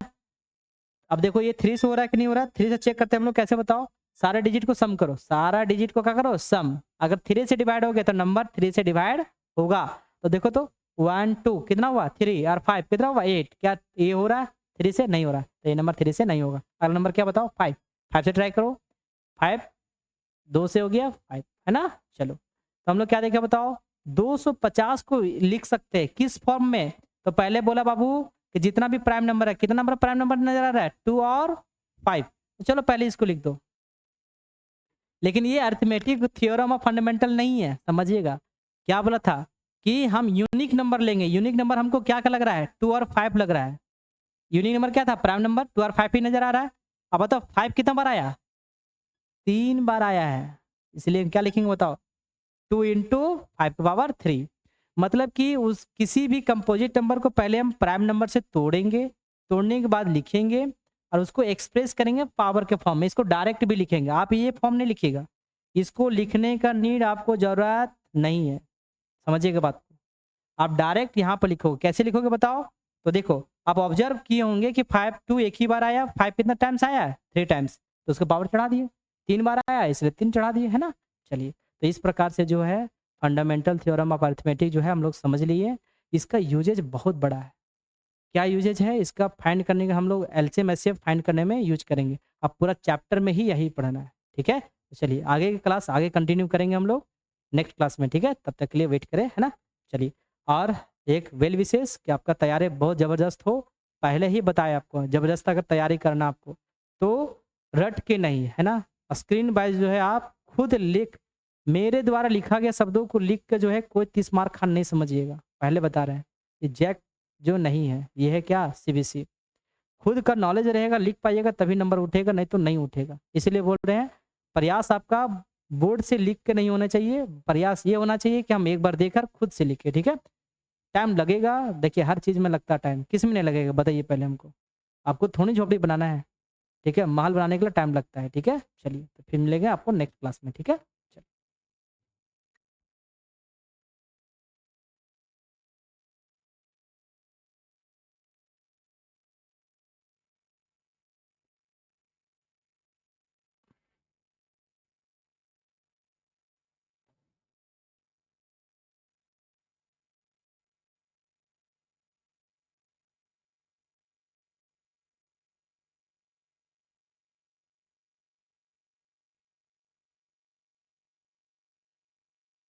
अब देखो ये 3 से हो रहा है कि नहीं हो रहा है? 3 से चेक करते हैं हम लोग, कैसे बताओ? सारे डिजिट को सम करो, सारा डिजिट को क्या करो? सम। अगर 3 से डिवाइड हो गया तो नंबर 3 से डिवाइड होगा। तो देखो तो 1 2 कितना हुआ? 3 और 5 कितना हुआ? 8। क्या ये हो रहा है? 3 से नहीं हो रहा है, तो ये नंबर 3 से नहीं होगा। अगला नंबर क्या बताओ? 5। 5 से ट्राई करो। 5 2 से हो गया 5, है ना? चलो, तो हम लोग क्या देखें बताओ? 250 को लिख सकते हैं किस फॉर्म में? तो पहले बोला बाबू कि जितना भी प्राइम नंबर है, कितना नंबर प्राइम नंबर नजर आ रहा है? 2 और 5। तो चलो पहले इसको लिख दो। लेकिन ये अरिथमेटिक थ्योरम ऑफ फंडामेंटल नहीं है, समझिएगा। क्या बोला था कि हम यूनिक नंबर लेंगे। यूनिक नंबर हमको क्या लग रहा है? 2 और 5 लग रहा है। यूनिक नंबर क्या था? प्राइम नंबर 2 और 5 ही नजर आ रहा है। अब बताओ 5 कितना बार आया? 3 बार आया है। इसलिए क्या लिखेंगे बताओ? 2 इंटू 5⁻3। मतलब कि उस किसी भी कंपोजिट नंबर को पहले हम प्राइम नंबर से तोड़ेंगे, तोड़ने के बाद लिखेंगे और उसको एक्सप्रेस करेंगे पावर के फॉर्म में। इसको डायरेक्ट भी लिखेंगे, आप ये फॉर्म नहीं लिखिएगा। इसको लिखने का नीड आपको ज़रूरत नहीं है, समझिएगा बात को। आप डायरेक्ट यहाँ पर लिखोगे। कैसे लिखोगे बताओ? तो देखो, आप ऑब्जर्व किए होंगे कि 5 2 एक ही बार आया, 5 कितना टाइम्स आया है? 3 टाइम्स। तो उसको पावर चढ़ा दिए। 3 बार आया इसलिए 3 चढ़ा दिए, है ना? चलिए, तो इस प्रकार से जो है फंडामेंटल थ्योरम ऑफ अरिथमेटिक जो है हम लोग समझ लिए। इसका यूजेज बहुत बड़ा है। क्या यूजेज है इसका? फाइंड करने का हम लोग एलसीएम एचसीएफ फाइंड करने में यूज करेंगे। अब पूरा चैप्टर में ही यही पढ़ना है, ठीक है? तो चलिए आगे की क्लास आगे कंटिन्यू करेंगे हम लोग नेक्स्ट क्लास में, ठीक है? तब तक के लिए वेट करें, है ना? चलिए, और एक वेल विशेष कि आपका तैयारी बहुत ज़बरदस्त हो। पहले ही बताया आपको, ज़बरदस्त अगर तैयारी करना आपको तो रट के नहीं, है ना? स्क्रीन वाइज जो है आप खुद लिख, मेरे द्वारा लिखा गया शब्दों को लिख के जो है कोई 30 मार्क खान नहीं समझिएगा। पहले बता रहे हैं, ये जैक जो नहीं है, ये है क्या? सीबीसी। खुद का नॉलेज रहेगा, लिख पाइएगा तभी नंबर उठेगा, नहीं तो नहीं उठेगा। इसलिए बोल रहे हैं प्रयास आपका बोर्ड से लिख के नहीं होना चाहिए, प्रयास ये होना चाहिए कि हम एक बार देखकर खुद से लिखें, ठीक है? टाइम लगेगा, देखिए हर चीज़ में लगता है टाइम, किस में नहीं लगेगा बताइए पहले हमको? आपको थोड़ी झोपड़ी बनाना है, ठीक है? महल बनाने के लिए टाइम लगता है, ठीक है? चलिए, तो फिर मिलेंगे आपको नेक्स्ट क्लास में, ठीक है?